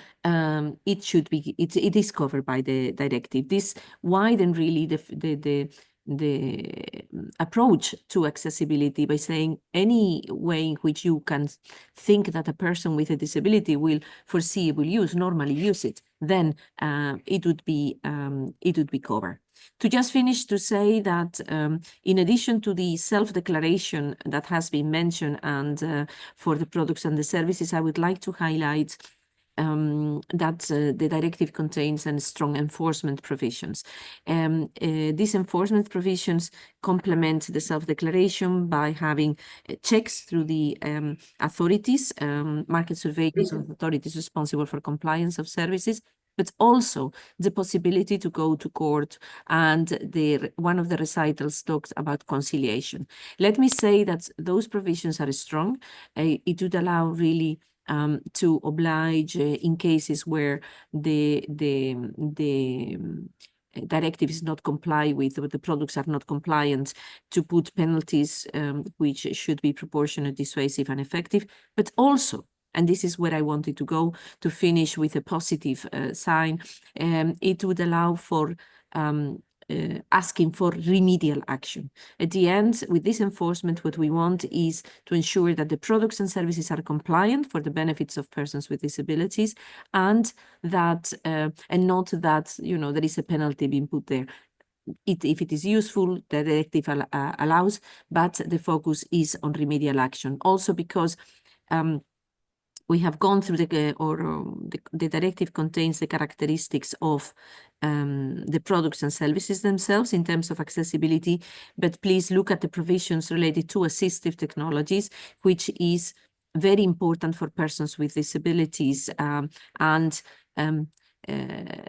it is covered by the directive. This widens really the approach to accessibility by saying any way in which you can think that a person with a disability will foreseeable use, normally use it, then it would be covered. To just finish, to say that in addition to the self-declaration that has been mentioned and for the products and the services, I would like to highlight that the directive contains strong enforcement provisions. These enforcement provisions complement the self-declaration by having checks through the authorities, market surveillance of authorities responsible for compliance of services, but also the possibility to go to court, and one of the recitals talks about conciliation. Let me say that those provisions are strong. It would allow really to oblige in cases where the directive is not comply with, or the products are not compliant, to put penalties which should be proportionate, dissuasive, and effective, but also, and this is where I wanted to go to finish with a positive sign, it would allow for asking for remedial action. At the end, with this enforcement, what we want is to ensure that the products and services are compliant for the benefits of persons with disabilities, and that and not that, you know, there is a penalty being put there. If it is useful, the directive allows, but the focus is on remedial action. Also because we have gone through the directive contains the characteristics of the products and services themselves in terms of accessibility, but please look at the provisions related to assistive technologies, which is very important for persons with disabilities, and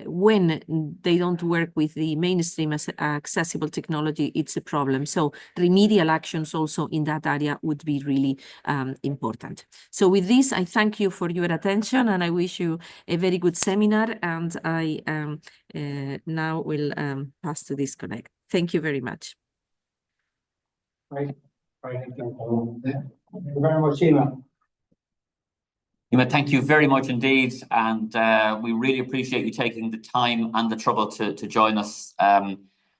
when they don't work with the mainstream accessible technology, it's a problem. So remedial actions also in that area would be really important. So with this, I thank you for your attention, and I wish you a very good seminar, and I now will pass to disconnect. Thank you very much. Right. Thank you very much, Emma. Emma, thank you very much indeed, and we really appreciate you taking the time and the trouble to join us.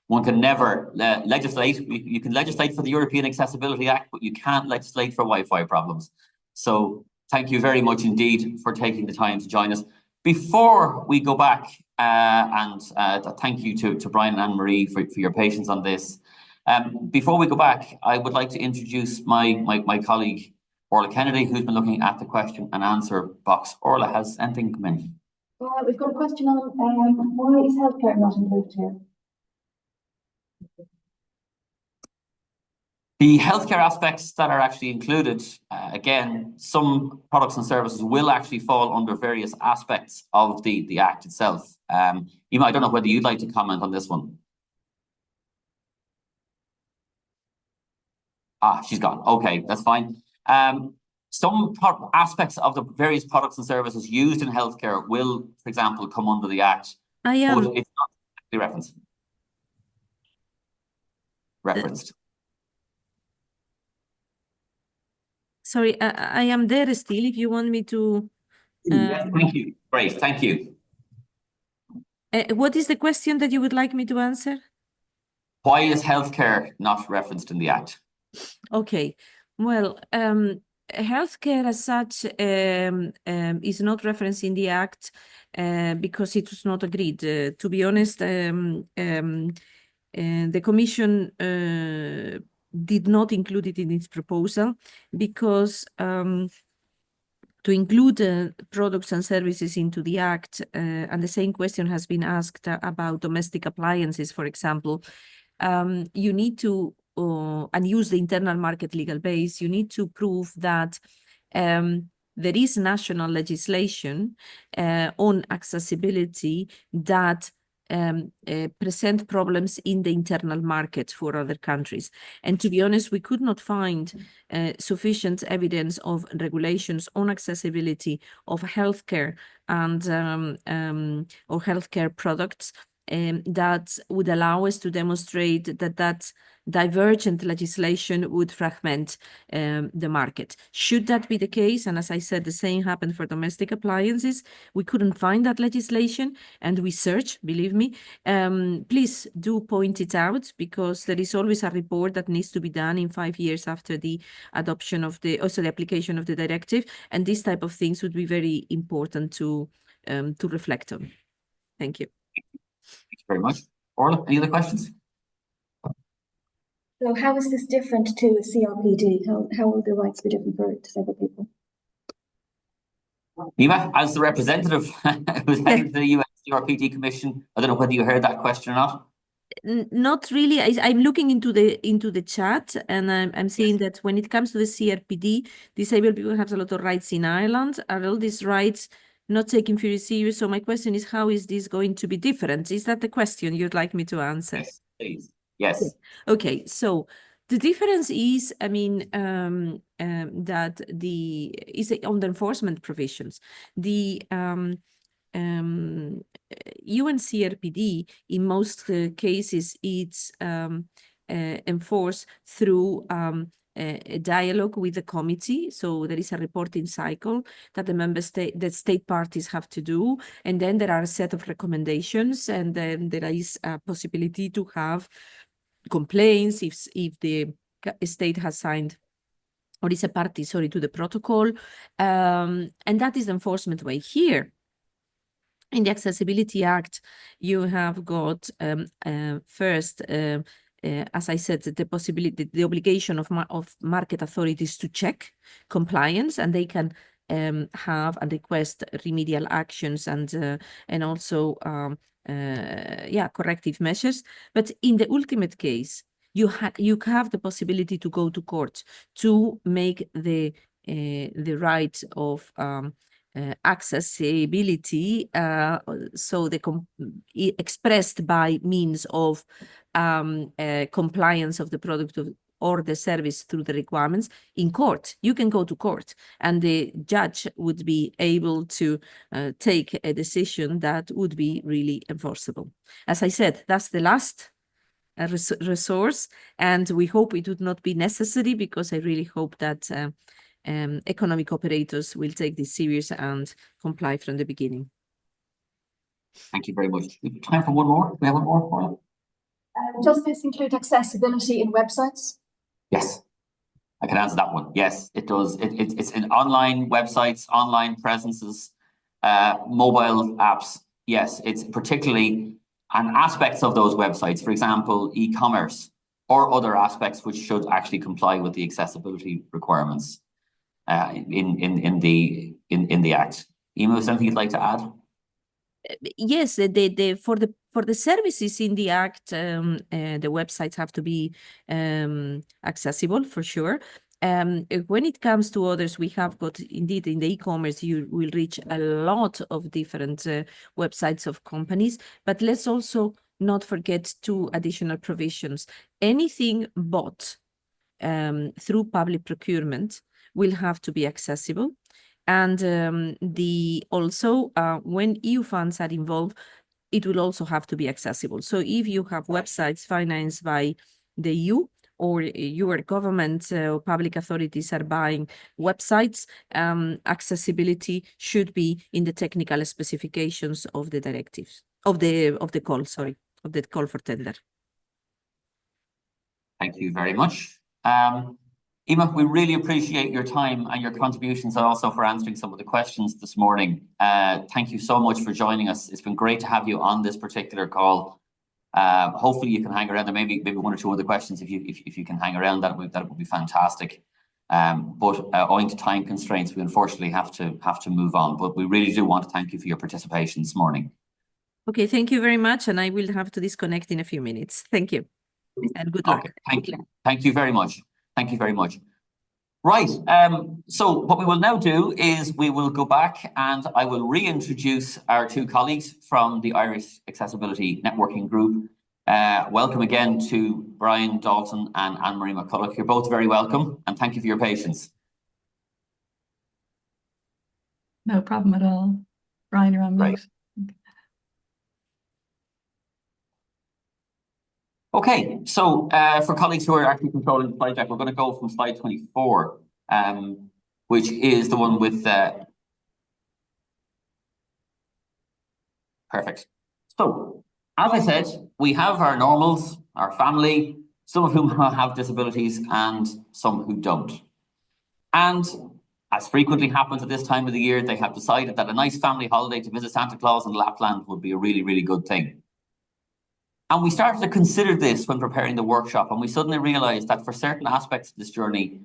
One can never legislate. You can legislate for the European Accessibility Act, but you can't legislate for Wi-Fi problems. So thank you very much indeed for taking the time to join us. Before we go back, and thank you to Brian and Anne-Marie for your patience on this. Before we go back, I would like to introduce my colleague, Orla Kennedy, who's been looking at the question and answer box. Orla, has anything come in? We've got a question on why is healthcare not included here? The healthcare aspects that are actually included, again, some products and services will actually fall under various aspects of the Act itself. I don't know whether you'd like to comment on this one. She's gone. Okay, that's fine. Some aspects of the various products and services used in healthcare will, for example, come under the Act. I am. But it's not the referenced. Sorry, I am there still. If you want me to. Yes, thank you. Great, thank you. What is the question that you would like me to answer? Why is healthcare not referenced in the Act? Okay, well, healthcare as such is not referenced in the Act because it was not agreed. To be honest, the Commission did not include it in its proposal because to include products and services into the Act, and the same question has been asked about domestic appliances, for example, you need to and use the internal market legal base, you need to prove that there is national legislation on accessibility that present problems in the internal market for other countries. And to be honest, we could not find sufficient evidence of regulations on accessibility of healthcare and or healthcare products that would allow us to demonstrate that divergent legislation would fragment the market. Should that be the case, and as I said, the same happened for domestic appliances, we couldn't find that legislation, and we searched, believe me. Please do point it out, because there is always a report that needs to be done in 5 years after the adoption of the application of the directive, and these type of things would be very important to reflect on. Thank you. Thank you very much. Orla, any other questions? So how is this different to a CRPD? How will the rights be different for disabled people? Nima, as the representative who's heading to the US CRPD Commission, I don't know whether you heard that question or not. Not really. I'm looking into the chat, and I'm seeing that when it comes to the CRPD, disabled people have a lot of rights in Ireland. Are all these rights not taken very serious? So my question is, how is this going to be different? Is that the question you'd like me to answer? Yes, please. Yes. Okay, so the difference is, I mean, that is on the enforcement provisions. The UNCRPD, in most cases, it's enforced through a dialogue with the committee. So there is a reporting cycle that the state parties have to do. And then there are a set of recommendations, and then there is a possibility to have complaints if the state has signed or is a party, sorry, to the protocol. And that is the enforcement way. Here, in the Accessibility Act, you have got first, as I said, the possibility, the obligation of market authorities to check compliance, and they can have and request remedial actions and also corrective measures. But in the ultimate case, you have the possibility to go to court to make the right of accessibility, so expressed by means of compliance of the product or the service through the requirements in court. You can go to court, and the judge would be able to take a decision that would be really enforceable. As I said, that's the last resource, and we hope it would not be necessary, because I really hope that economic operators will take this serious and comply from the beginning. Thank you very much. We have time for one more. We have one more, Paula? Does this include accessibility in websites? Yes, I can answer that one. Yes, it does. It's in online websites, online presences, mobile apps. Yes, it's particularly and aspects of those websites, for example, e-commerce or other aspects which should actually comply with the accessibility requirements in the Act. Ema, is there anything you'd like to add? Yes, for the services in the Act, the websites have to be accessible for sure. When it comes to others, we have got, indeed, in the e-commerce, you will reach a lot of different websites of companies, but let's also not forget two additional provisions. Anything bought through public procurement will have to be accessible. And also when EU funds are involved, it will also have to be accessible. So if you have websites financed by the EU, or your government or public authorities are buying websites, accessibility should be in the technical specifications of the directives, of the call for tender. Thank you very much. Ema, we really appreciate your time and your contributions, and also for answering some of the questions this morning. Thank you so much for joining us. It's been great to have you on this particular call. Hopefully you can hang around. There maybe one or two other questions. If you can hang around, that would be fantastic. But owing to time constraints, we unfortunately have to move on. But we really do want to thank you for your participation this morning. Okay, thank you very much, and I will have to disconnect in a few minutes. Thank you, and good luck. Okay, thank you. Thank you very much. Thank you very much. Right, so what we will now do is we will go back and I will reintroduce our two colleagues from the Irish Accessibility Networking Group. Welcome again to Brian Dalton and Anne-Marie McCulloch. You're both very welcome, and thank you for your patience. No problem at all. Brian, you're on mute. Right. Okay, so for colleagues who are actually controlling the slide deck, we're going to go from slide 24, which is the one with perfect. So, as I said, we have our normals, our family, some of whom have disabilities and some who don't. And as frequently happens at this time of the year, they have decided that a nice family holiday to visit Santa Claus in Lapland would be a really, really good thing. And we started to consider this when preparing the workshop, and we suddenly realized that for certain aspects of this journey,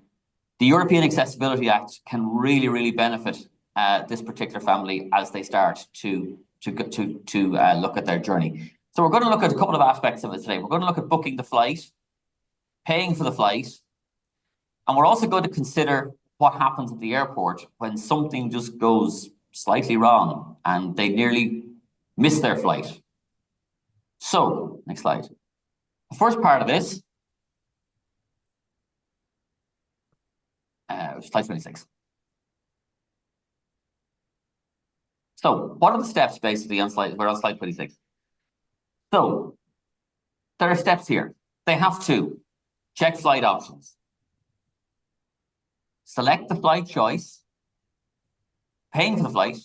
the European Accessibility Act can really, really benefit this particular family as they start to look at their journey. So we're going to look at a couple of aspects of it today. We're going to look at booking the flight, paying for the flight, and we're also going to consider what happens at the airport when something just goes slightly wrong and they nearly miss their flight. So, next slide. The first part of this, slide 26. So what are the steps basically on slide, we're on slide 26. So there are steps here. They have to check flight options, select the flight choice, paying for the flight,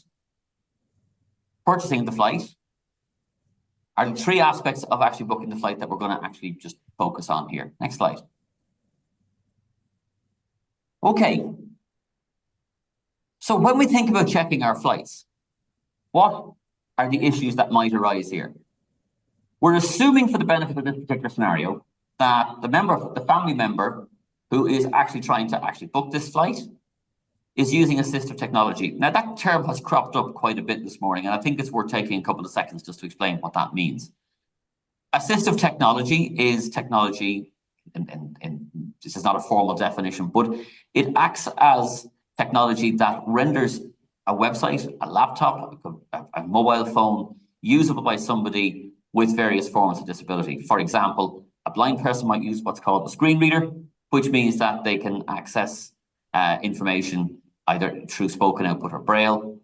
purchasing the flight, are the three aspects of actually booking the flight that we're going to actually just focus on here. Next slide. Okay. So when we think about checking our flights, what are the issues that might arise here? We're assuming, for the benefit of this particular scenario, that the family member who is actually trying to actually book this flight is using assistive technology. Now, that term has cropped up quite a bit this morning, and I think it's worth taking a couple of seconds just to explain what that means. Assistive technology is technology, and this is not a formal definition, but it acts as technology that renders a website, a laptop, a mobile phone usable by somebody with various forms of disability. For example, a blind person might use what's called a screen reader, which means that they can access information either through spoken output or braille.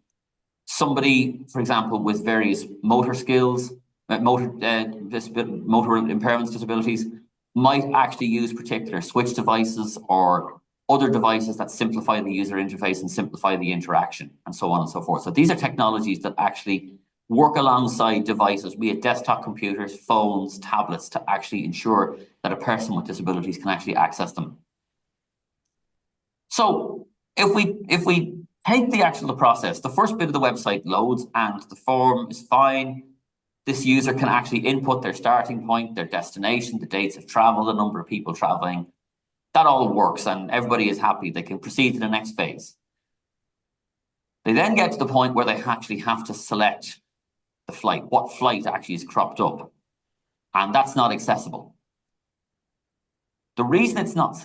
Somebody, for example, with various motor skills, motor impairments, disabilities, might actually use particular switch devices or other devices that simplify the user interface and simplify the interaction, and so on and so forth. So these are technologies that actually work alongside devices, be it desktop computers, phones, tablets, to actually ensure that a person with disabilities can actually access them. So if we take the process, the first bit of the website loads and the form is fine. This user can actually input their starting point, their destination, the dates of travel, the number of people traveling. That all works and everybody is happy. They can proceed to the next phase. They then get to the point where they actually have to select the flight, what flight actually is cropped up. And that's not accessible. The reason it's not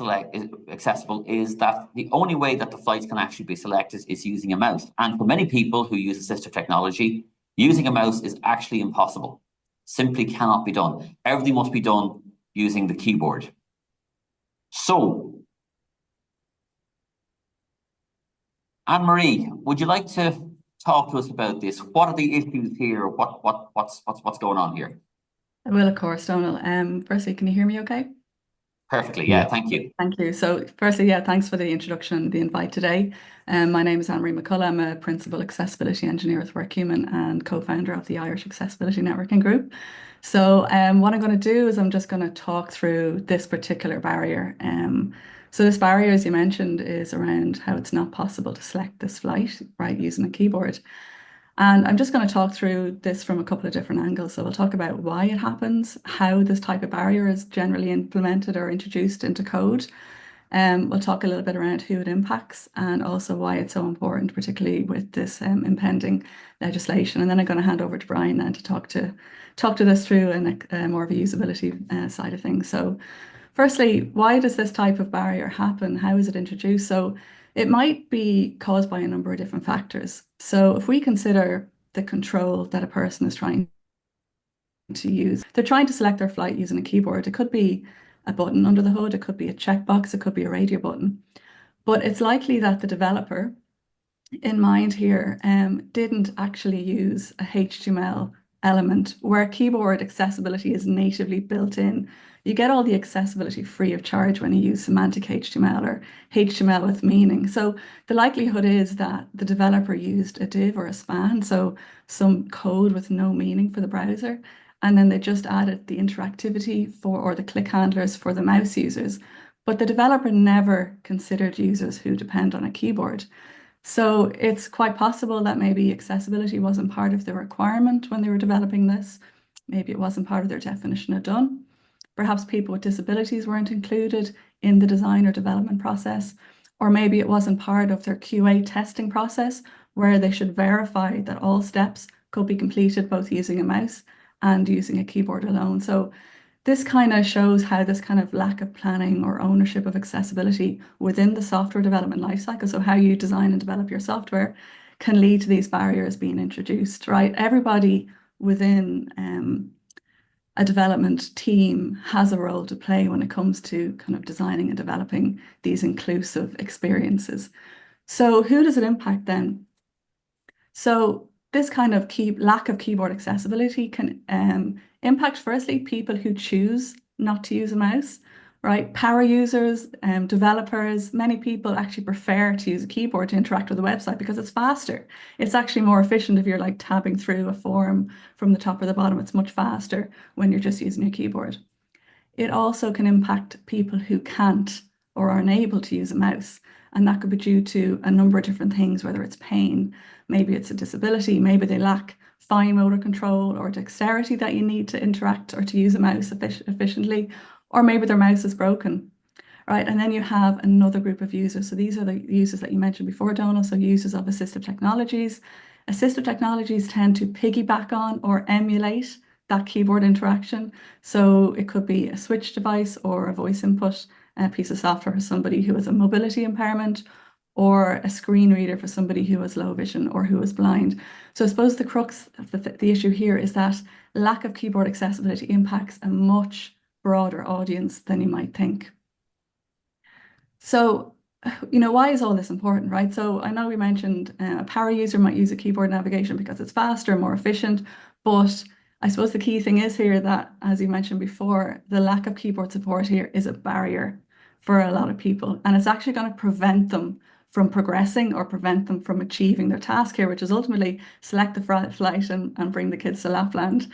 accessible is that the only way that the flights can actually be selected is using a mouse. And for many people who use assistive technology, using a mouse is actually impossible. Simply cannot be done. Everything must be done using the keyboard. So, Anne-Marie, would you like to talk to us about this? What are the issues here? What's going on here? I will, of course, Donal. Firstly, can you hear me okay? Perfectly, yeah, thank you. Thank you. So firstly, yeah, thanks for the introduction, the invite today. My name is Anne-Marie McCullough. I'm a Principal Accessibility Engineer with WorkHuman and co-founder of the Irish Accessibility Networking Group. So what I'm going to do is I'm just going to talk through this particular barrier. So this barrier, as you mentioned, is around how it's not possible to select this flight, right, using a keyboard. And I'm just going to talk through this from a couple of different angles. So we'll talk about why it happens, how this type of barrier is generally implemented or introduced into code. We'll talk a little bit around who it impacts and also why it's so important, particularly with this impending legislation. And then I'm going to hand over to Brian then to talk to this through and more of a usability side of things. So firstly, why does this type of barrier happen? How is it introduced? So it might be caused by a number of different factors. So if we consider the control that a person is trying to use, they're trying to select their flight using a keyboard. It could be a button under the hood, it could be a checkbox, it could be a radio button. But it's likely that the developer in mind here didn't actually use a HTML element where keyboard accessibility is natively built in. You get all the accessibility free of charge when you use semantic HTML or HTML with meaning. So the likelihood is that the developer used a div or a span, so some code with no meaning for the browser, and then they just added the interactivity or the click handlers for the mouse users. But the developer never considered users who depend on a keyboard. So it's quite possible that maybe accessibility wasn't part of the requirement when they were developing this. Maybe it wasn't part of their definition of done. Perhaps people with disabilities weren't included in the design or development process, or maybe it wasn't part of their QA testing process where they should verify that all steps could be completed both using a mouse and using a keyboard alone. So this kind of shows how this kind of lack of planning or ownership of accessibility within the software development lifecycle, so how you design and develop your software, can lead to these barriers being introduced, right? Everybody within a development team has a role to play when it comes to kind of designing and developing these inclusive experiences. So who does it impact then? So this kind of lack of keyboard accessibility can impact, firstly, people who choose not to use a mouse, right? Power users, developers, many people actually prefer to use a keyboard to interact with the website because it's faster. It's actually more efficient if you're like tabbing through a form from the top or the bottom. It's much faster when you're just using a keyboard. It also can impact people who can't or are unable to use a mouse. And that could be due to a number of different things, whether it's pain, maybe it's a disability, maybe they lack fine motor control or dexterity that you need to interact or to use a mouse efficiently, or maybe their mouse is broken, right? And then you have another group of users. So these are the users that you mentioned before, Donal, so users of assistive technologies. Assistive technologies tend to piggyback on or emulate that keyboard interaction. So it could be a switch device or a voice input, a piece of software for somebody who has a mobility impairment, or a screen reader for somebody who has low vision or who is blind. So I suppose the crux of the issue here is that lack of keyboard accessibility impacts a much broader audience than you might think. So, why is all this important, right? So I know we mentioned a power user might use a keyboard navigation because it's faster, more efficient, but I suppose the key thing is here that, as you mentioned before, the lack of keyboard support here is a barrier for a lot of people, and it's actually going to prevent them from progressing or prevent them from achieving their task here, which is ultimately select the flight and bring the kids to Lapland.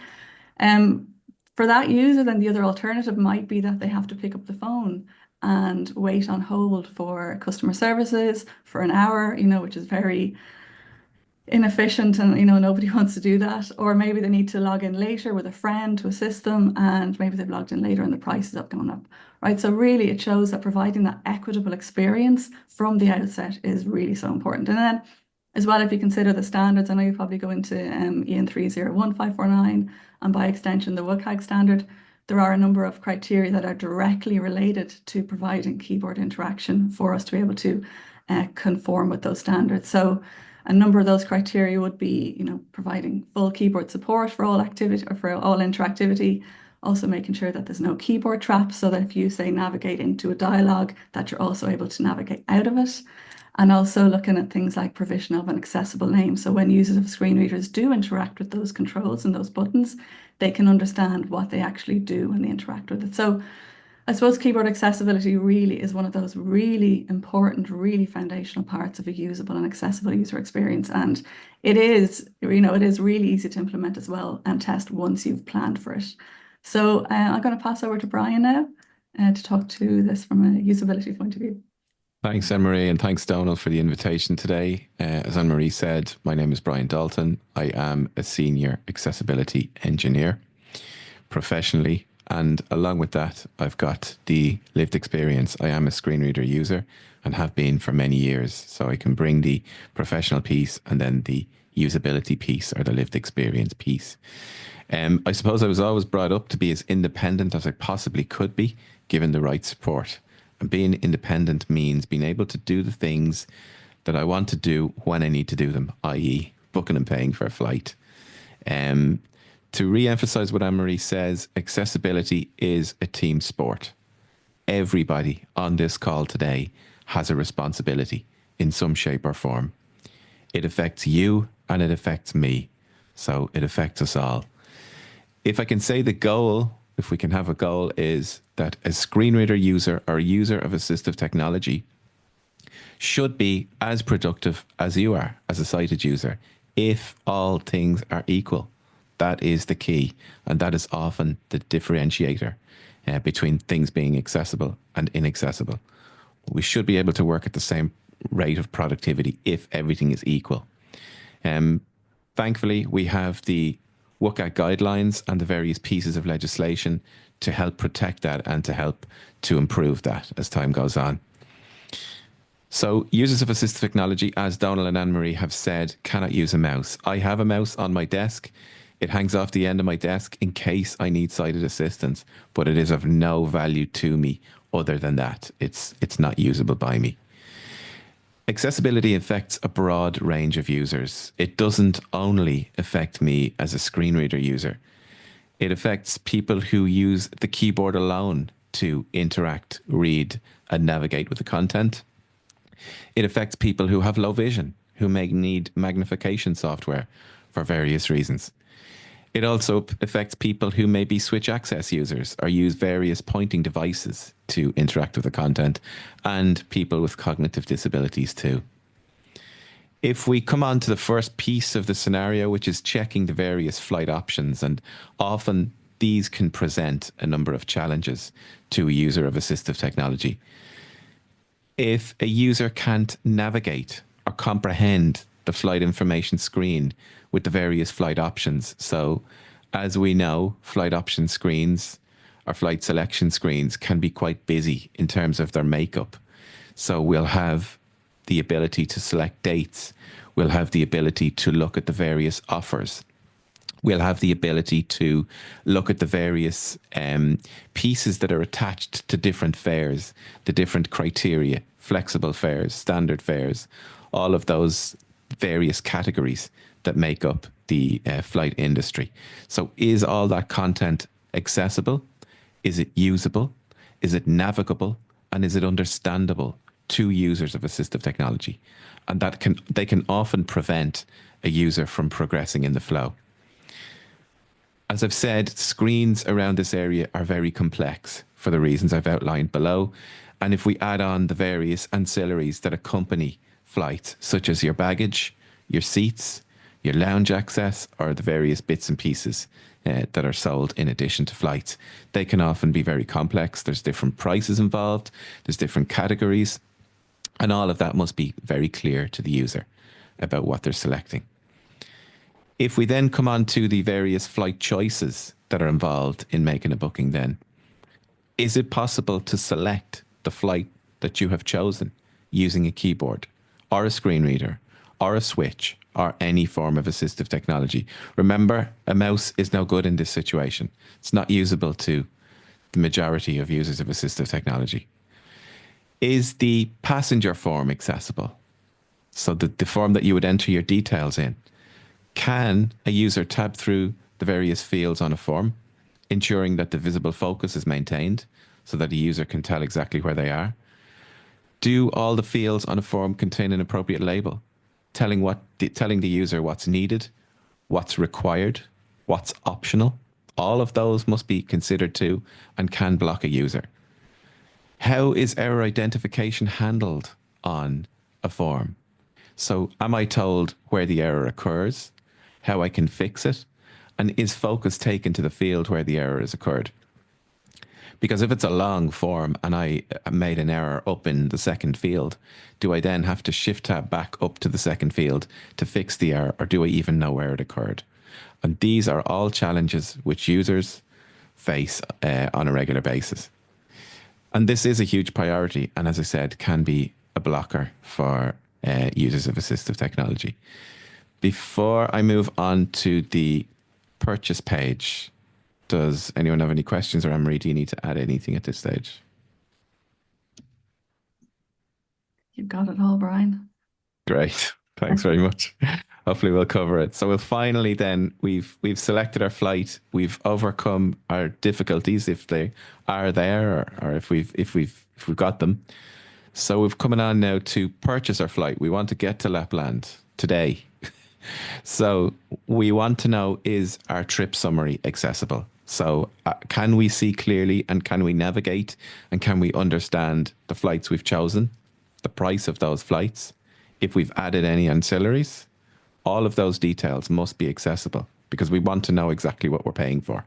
For that user, then the other alternative might be that they have to pick up the phone and wait on hold for customer services for an hour, which is very inefficient, and nobody wants to do that. Or maybe they need to log in later with a friend to assist them, and maybe they've logged in later and the prices have gone up, right? So really it shows that providing that equitable experience from the outset is really so important. And then as well, if you consider the standards, I know you probably go into EN 301549 and by extension the WCAG standard, there are a number of criteria that are directly related to providing keyboard interaction for us to be able to conform with those standards. So a number of those criteria would be, providing full keyboard support for all activity or for all interactivity, also making sure that there's no keyboard traps, so that if you say navigate into a dialogue, that you're also able to navigate out of it. And also looking at things like provision of an accessible name. So when users of screen readers do interact with those controls and those buttons, they can understand what they actually do when they interact with it. So I suppose keyboard accessibility really is one of those really important, really foundational parts of a usable and accessible user experience. And it is, it is really easy to implement as well and test once you've planned for it. So I'm going to pass over to Brian now to talk to this from a usability point of view. Thanks, Anne-Marie, and thanks, Donal, for the invitation today. As Anne-Marie said, my name is Brian Dalton. I am a senior accessibility engineer professionally, and along with that, I've got the lived experience. I am a screen reader user and have been for many years, so I can bring the professional piece and then the usability piece or the lived experience piece. I suppose I was always brought up to be as independent as I possibly could be, given the right support. And being independent means being able to do the things that I want to do when I need to do them, i.e. booking and paying for a flight. To re-emphasize what Anne-Marie says, accessibility is a team sport. Everybody on this call today has a responsibility in some shape or form. It affects you and it affects me. So it affects us all. If I can say the goal, if we can have a goal, is that a screen reader user or a user of assistive technology should be as productive as you are as a sighted user, if all things are equal. That is the key, and that is often the differentiator between things being accessible and inaccessible. We should be able to work at the same rate of productivity if everything is equal. Thankfully, we have the WCAG guidelines and the various pieces of legislation to help protect that and to help to improve that as time goes on. So users of assistive technology, as Donal and Anne-Marie have said, cannot use a mouse. I have a mouse on my desk. It hangs off the end of my desk in case I need sighted assistance, but it is of no value to me other than that. It's not usable by me. Accessibility affects a broad range of users. It doesn't only affect me as a screen reader user. It affects people who use the keyboard alone to interact, read, and navigate with the content. It affects people who have low vision, who may need magnification software for various reasons. It also affects people who may be switch access users or use various pointing devices to interact with the content, and people with cognitive disabilities too. If we come on to the first piece of the scenario, which is checking the various flight options, and often these can present a number of challenges to a user of assistive technology. If a user can't navigate or comprehend the flight information screen with the various flight options. So as we know, flight option screens or flight selection screens can be quite busy in terms of their makeup. So we'll have the ability to select dates. We'll have the ability to look at the various offers. We'll have the ability to look at the various pieces that are attached to different fares, the different criteria, flexible fares, standard fares, all of those various categories that make up the flight industry. So is all that content accessible? Is it usable? Is it navigable? And is it understandable to users of assistive technology? And they can often prevent a user from progressing in the flow. As I've said, screens around this area are very complex for the reasons I've outlined below. And if we add on the various ancillaries that accompany flights, such as your baggage, your seats, your lounge access, or the various bits and pieces that are sold in addition to flights, they can often be very complex. There's different prices involved, there's different categories, and all of that must be very clear to the user about what they're selecting. If we then come on to the various flight choices that are involved in making a booking then, is it possible to select the flight that you have chosen using a keyboard or a screen reader or a switch or any form of assistive technology? Remember, a mouse is no good in this situation. It's not usable to the majority of users of assistive technology. Is the passenger form accessible? So the form that you would enter your details in. Can a user tab through the various fields on a form, ensuring that the visible focus is maintained so that a user can tell exactly where they are? Do all the fields on a form contain an appropriate label, telling the user what's needed, what's required, what's optional? All of those must be considered too and can block a user. How is error identification handled on a form? So am I told where the error occurs, how I can fix it, and is focus taken to the field where the error has occurred? Because if it's a long form and I made an error up in the second field, do I then have to shift tab back up to the second field to fix the error, or do I even know where it occurred? And these are all challenges which users face on a regular basis. And this is a huge priority, and as I said, can be a blocker for users of assistive technology. Before I move on to the purchase page, does anyone have any questions, or Anne-Marie, do you need to add anything at this stage? You've got it all, Brian. Great, thanks very much. Hopefully we'll cover it. So we'll finally then, we've selected our flight, we've overcome our difficulties if they are there, or if we've got them. So we've coming on now to purchase our flight. We want to get to Lapland today. So we want to know, is our trip summary accessible? So can we see clearly, and can we navigate, and can we understand the flights we've chosen, the price of those flights, if we've added any ancillaries? All of those details must be accessible because we want to know exactly what we're paying for.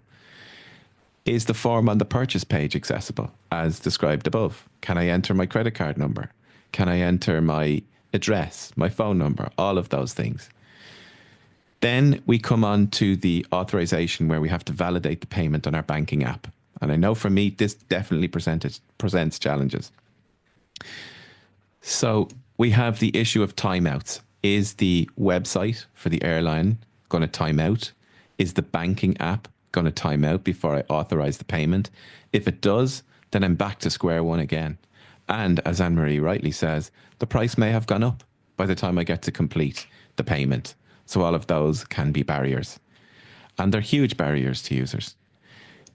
Is the form on the purchase page accessible as described above? Can I enter my credit card number? Can I enter my address, my phone number, all of those things? Then we come on to the authorization where we have to validate the payment on our banking app. And I know for me, this definitely presents challenges. So we have the issue of timeouts. Is the website for the airline going to time out? Is the banking app going to time out before I authorize the payment? If it does, then I'm back to square one again. And as Anne-Marie rightly says, the price may have gone up by the time I get to complete the payment. So all of those can be barriers. And they're huge barriers to users.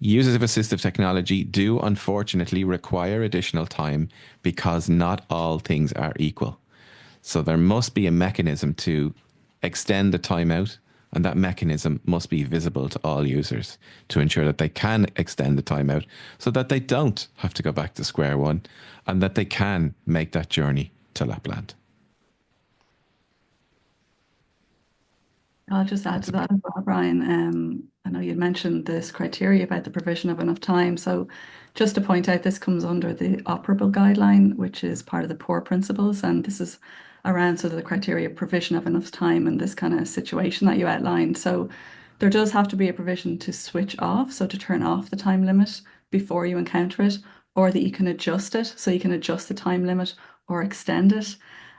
Users of assistive technology do unfortunately require additional time because not all things are equal. So there must be a mechanism to extend the timeout And that mechanism must be visible to all users to ensure that they can extend the timeout so that they don't have to go back to square one and that they can make that journey to Lapland. I'll just add to that as well, Brian. I know you mentioned this criteria about the provision of enough time. So just to point out, this comes under the operable guideline, which is part of the POUR principles. And this is around sort of the criteria of provision of enough time in this kind of situation that you outlined. So there does have to be a provision to switch off, so to turn off the time limit before you encounter it, or that you can adjust it. So you can adjust the time limit or extend it.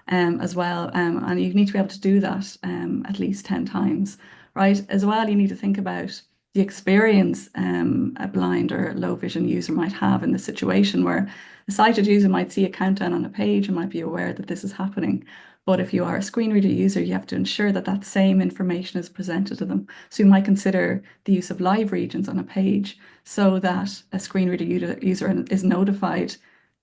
As well. And you need to be able to do that at least 10 times, right? As well, you need to think about the experience a blind or low vision user might have in the situation where a sighted user might see a countdown on a page and might be aware that this is happening. But if you are a screen reader user, you have to ensure that that same information is presented to them. So you might consider the use of live regions on a page so that a screen reader user is notified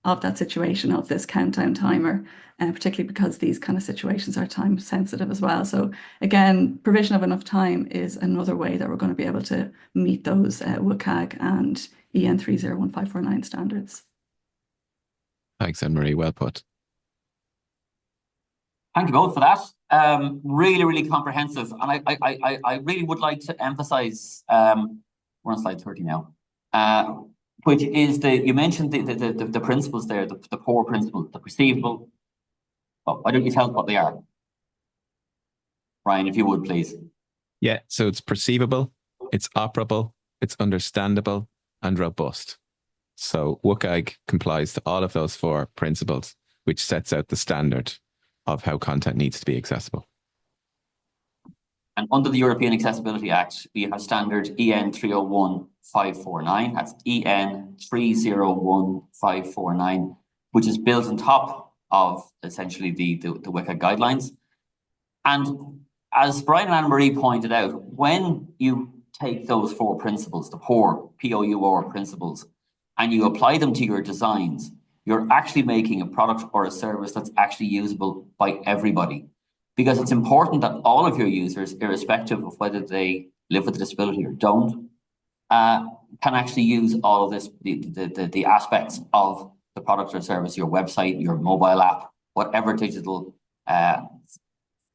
of that situation, of this countdown timer, and particularly because these kind of situations are time sensitive as well. So again, provision of enough time is another way that we're going to be able to meet those WCAG and EN 301549 standards. Thanks, Anne-Marie. Well put. Thank you both for that. Really, really comprehensive. And I really would like to emphasize, we're on slide 30 now, which is you mentioned the principles there, the POUR principles, the perceivable. Oh, why don't you tell us what they are? Ryan, if you would, please. Yeah, so it's perceivable, it's operable, it's understandable, and robust. So WCAG complies to all of those 4 principles, which sets out the standard of how content needs to be accessible. And under the European Accessibility Act, we have standard EN 301549. That's EN 301549, which is built on top of essentially the WCAG guidelines. And as Brian and Anne-Marie pointed out, when you take those 4 principles, the POUR, P-O-U-R principles, and you apply them to your designs, you're actually making a product or a service that's actually usable by everybody. Because it's important that all of your users, irrespective of whether they live with a disability or don't, can actually use all of this, the aspects of the product or service, your website, your mobile app, whatever digital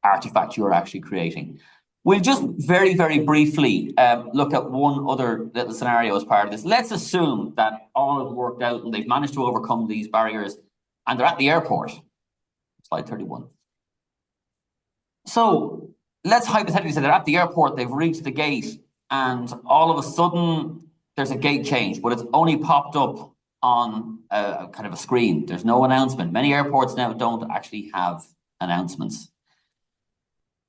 artifact you're actually creating. We'll just very, very briefly look at one other little scenario as part of this. Let's assume that all have worked out and they've managed to overcome these barriers and they're at the airport. Slide 31. So let's hypothetically say they're at the airport, they've reached the gate, and all of a sudden there's a gate change, but it's only popped up on a kind of a screen. There's no announcement. Many airports now don't actually have announcements.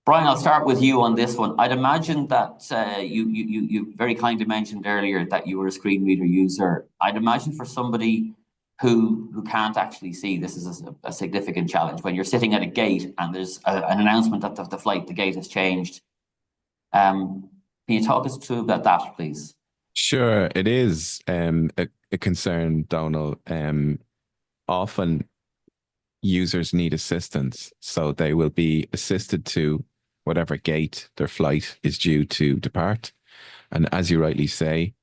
Brian, I'll start with you on this one. I'd imagine that you very kindly mentioned earlier that you were a screen reader user. I'd imagine for somebody who can't actually see, this is a significant challenge. When you're sitting at a gate and there's an announcement that the gate has changed. Can you talk us through about that, please? Sure, it is a concern, Donal. Often users need assistance, so they will be assisted to whatever gate their flight is due to depart. And as you rightly say,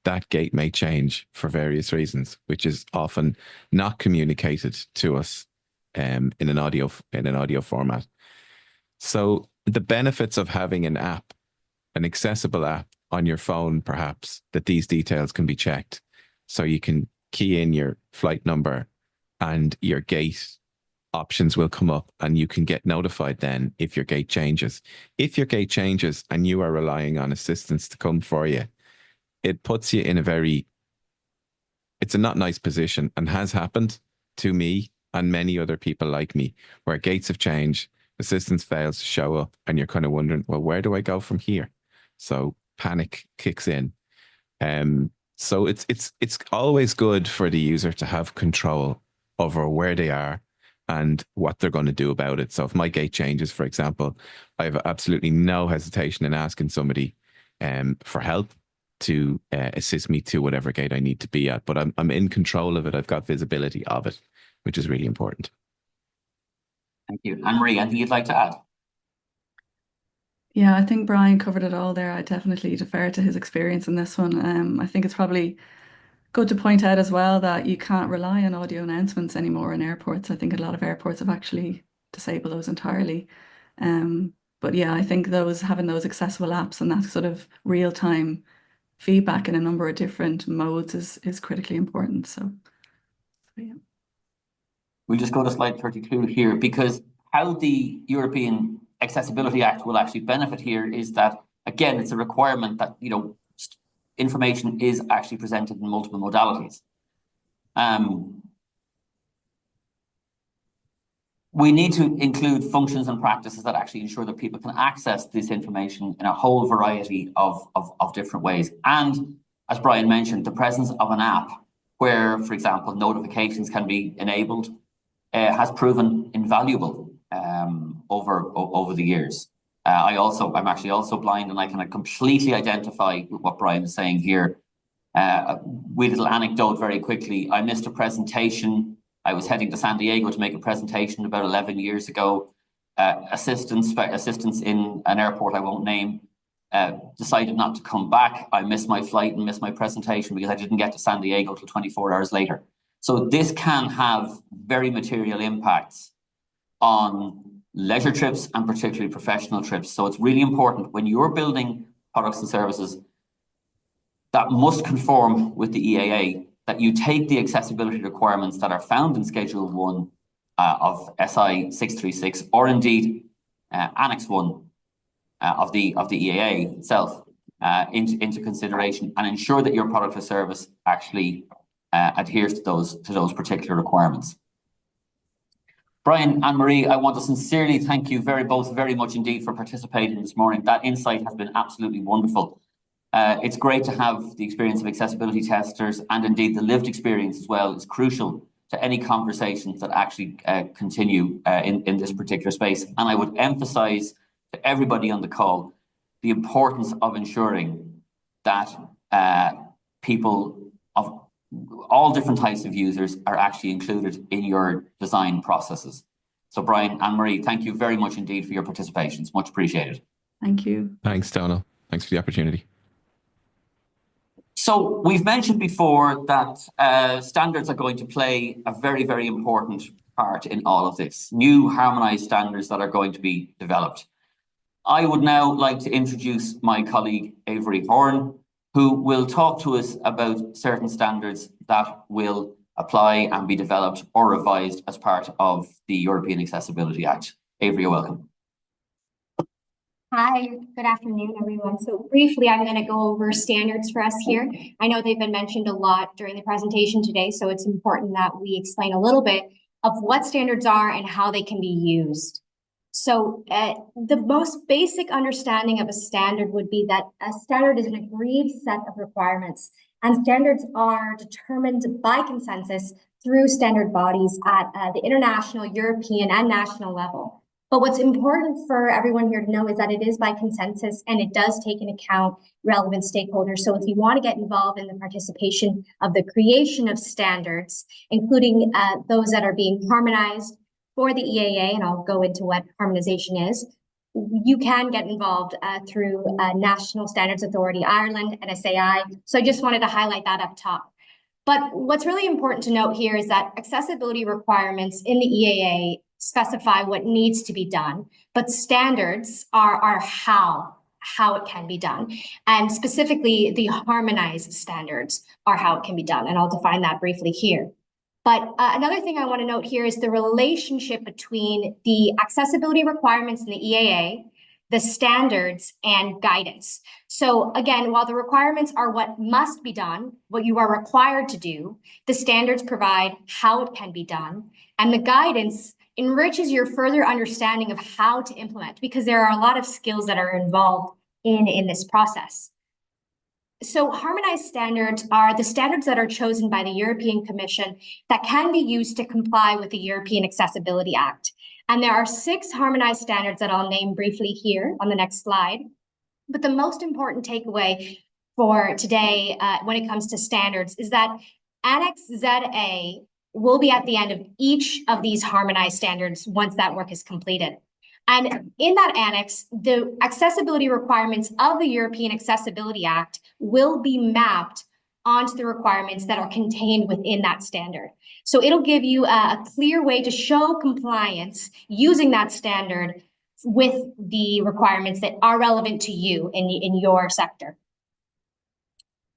that gate may change for various reasons, which is often not communicated to us in an audio format. So the benefits of having an app, an accessible app on your phone, perhaps, that these details can be checked. So you can key in your flight number and your gate options will come up and you can get notified then if your gate changes. If your gate changes and you are relying on assistance to come for you, it puts you in it's a not nice position, and has happened to me and many other people like me, where gates have changed, assistance fails to show up, and you're kind of wondering, well, where do I go from here? So panic kicks in. So it's always good for the user to have control over where they are and what they're going to do about it. So if my gate changes, for example, I have absolutely no hesitation in asking somebody for help to assist me to whatever gate I need to be at. But I'm in control of it. I've got visibility of it, which is really important. Thank you. Anne-Marie, anything you'd like to add? Yeah, I think Brian covered it all there. I definitely defer to his experience in this one. I think it's probably good to point out as well that you can't rely on audio announcements anymore in airports. I think a lot of airports have actually disabled those entirely. But yeah, I think having those accessible apps and that sort of real-time feedback in a number of different modes is critically important. So yeah. We'll just go to slide 32 here, because how the European Accessibility Act will actually benefit here is that, again, it's a requirement that, information is actually presented in multiple modalities. We need to include functions and practices that actually ensure that people can access this information in a whole variety of different ways. And as Brian mentioned, the presence of an app where, for example, notifications can be enabled has proven invaluable over the years. I'm actually also blind, and I can completely identify with what Brian is saying here. Wee little anecdote very quickly. I missed a presentation. I was heading to San Diego to make a presentation about 11 years ago. Assistants in an airport I won't name decided not to come back. I missed my flight and missed my presentation because I didn't get to San Diego till 24 hours later. So this can have very material impacts on leisure trips and particularly professional trips. So it's really important when you're building products and services that must conform with the EAA, that you take the accessibility requirements that are found in Schedule 1 of SI 636, or indeed Annex 1 of the EAA itself into consideration, and ensure that your product or service actually adheres to those particular requirements. Brian, Anne-Marie, I want to sincerely thank you both very much indeed for participating this morning. That insight has been absolutely wonderful. It's great to have the experience of accessibility testers, and indeed the lived experience as well is crucial to any conversations that actually continue in this particular space. And I would emphasize to everybody on the call the importance of ensuring that people of all different types of users are actually included in your design processes. So Brian, Anne-Marie, thank you very much indeed for your participation. It's much appreciated. Thank you. Thanks, Donal. Thanks for the opportunity. So we've mentioned before that standards are going to play a very, very important part in all of this. New harmonized standards that are going to be developed. I would now like to introduce my colleague, Avery Horn, who will talk to us about certain standards that will apply and be developed or revised as part of the European Accessibility Act. Avery, you're welcome. Hi, good afternoon, everyone. So briefly, I'm going to go over standards for us here. I know they've been mentioned a lot during the presentation today, so it's important that we explain a little bit of what standards are and how they can be used. So the most basic understanding of a standard would be that a standard is an agreed set of requirements, and standards are determined by consensus through standard bodies at the international, European, and national level. But what's important for everyone here to know is that it is by consensus, and it does take into account relevant stakeholders. So if you want to get involved in the participation of the creation of standards, including those that are being harmonized for the EAA, and I'll go into what harmonization is, you can get involved through National Standards Authority Ireland and SAI. So I just wanted to highlight that up top. But what's really important to note here is that accessibility requirements in the EAA specify what needs to be done, but standards are how it can be done. And specifically, the harmonized standards are how it can be done. And I'll define that briefly here. But another thing I want to note here is the relationship between the accessibility requirements in the EAA, the standards, and guidance. So again, while the requirements are what must be done, what you are required to do, the standards provide how it can be done, and the guidance enriches your further understanding of how to implement, because there are a lot of skills that are involved in this process. So harmonized standards are the standards that are chosen by the European Commission that can be used to comply with the European Accessibility Act. And there are 6 harmonized standards that I'll name briefly here on the next slide. But the most important takeaway for today when it comes to standards is that Annex ZA will be at the end of each of these harmonized standards once that work is completed. And in that annex, the accessibility requirements of the European Accessibility Act will be mapped onto the requirements that are contained within that standard. So it'll give you a clear way to show compliance using that standard with the requirements that are relevant to you in your sector.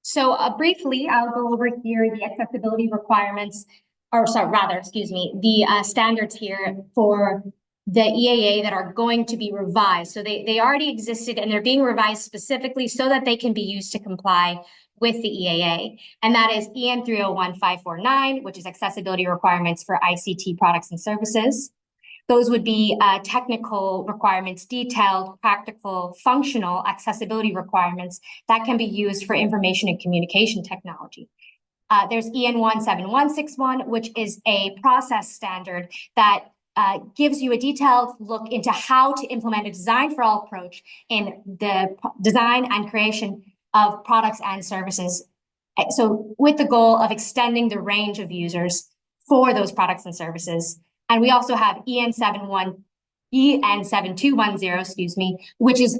So briefly, I'll go over here the accessibility requirements, or sorry, rather, excuse me, the standards here for the EAA that are going to be revised. So they already existed and they're being revised specifically so that they can be used to comply with the EAA. And that is EN 301-549, which is accessibility requirements for ICT products and services. Those would be technical requirements, detailed, practical, functional accessibility requirements that can be used for information and communication technology. There's EN 17161, which is a process standard that gives you a detailed look into how to implement a design for all approach in the design and creation of products and services. So with the goal of extending the range of users for those products and services. And we also have EN 7210, excuse me, which is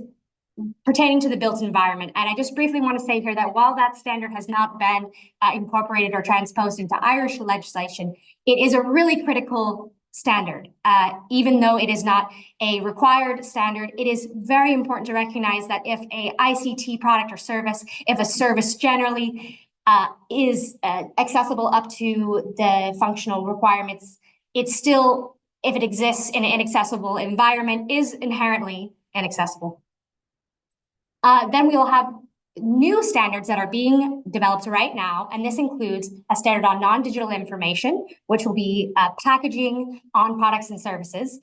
pertaining to the built environment. And I just briefly want to say here that while that standard has not been incorporated or transposed into Irish legislation, it is a really critical standard. Even though it is not a required standard, it is very important to recognize that if a ICT product or service, if a service generally is accessible up to the functional requirements, it's still, if it exists in an inaccessible environment, is inherently inaccessible. Then we will have new standards that are being developed right now, and this includes a standard on non-digital information, which will be packaging on products and services.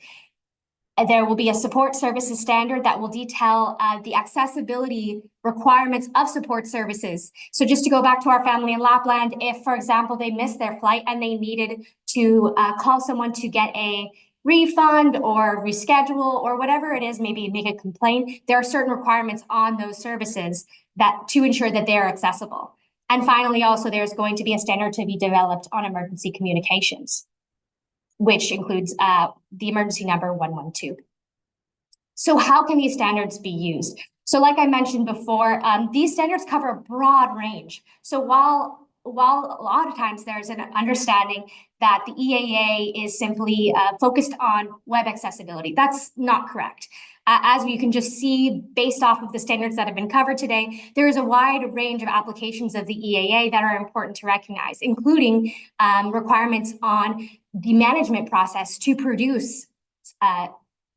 There will be a support services standard that will detail the accessibility requirements of support services. So just to go back to our family in Lapland, if, for example, they missed their flight and they needed to call someone to get a refund or reschedule or whatever it is, maybe make a complaint, there are certain requirements on those services that to ensure that they're accessible. And finally, also, there's going to be a standard to be developed on emergency communications, which includes the emergency number 112. So how can these standards be used? So like I mentioned before, these standards cover a broad range. So while a lot of times there's an understanding that the EAA is simply focused on web accessibility, that's not correct. As you can just see, based off of the standards that have been covered today, there is a wide range of applications of the EAA that are important to recognize, including requirements on the management process to produce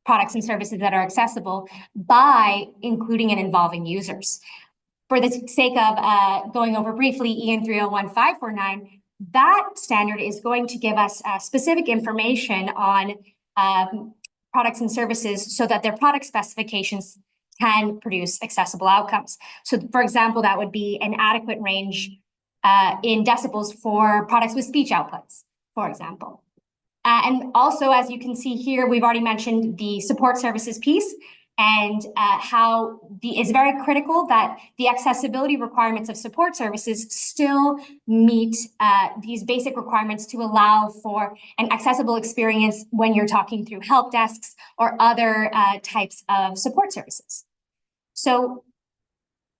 products and services that are accessible by including and involving users. For the sake of going over briefly EN 301-549, that standard is going to give us specific information on products and services so that their product specifications can produce accessible outcomes. So for example, that would be an adequate range in decibels for products with speech outputs, for example. And also, as you can see here, we've already mentioned the support services piece and how it's very critical that the accessibility requirements of support services still meet these basic requirements to allow for an accessible experience when you're talking through help desks or other types of support services. So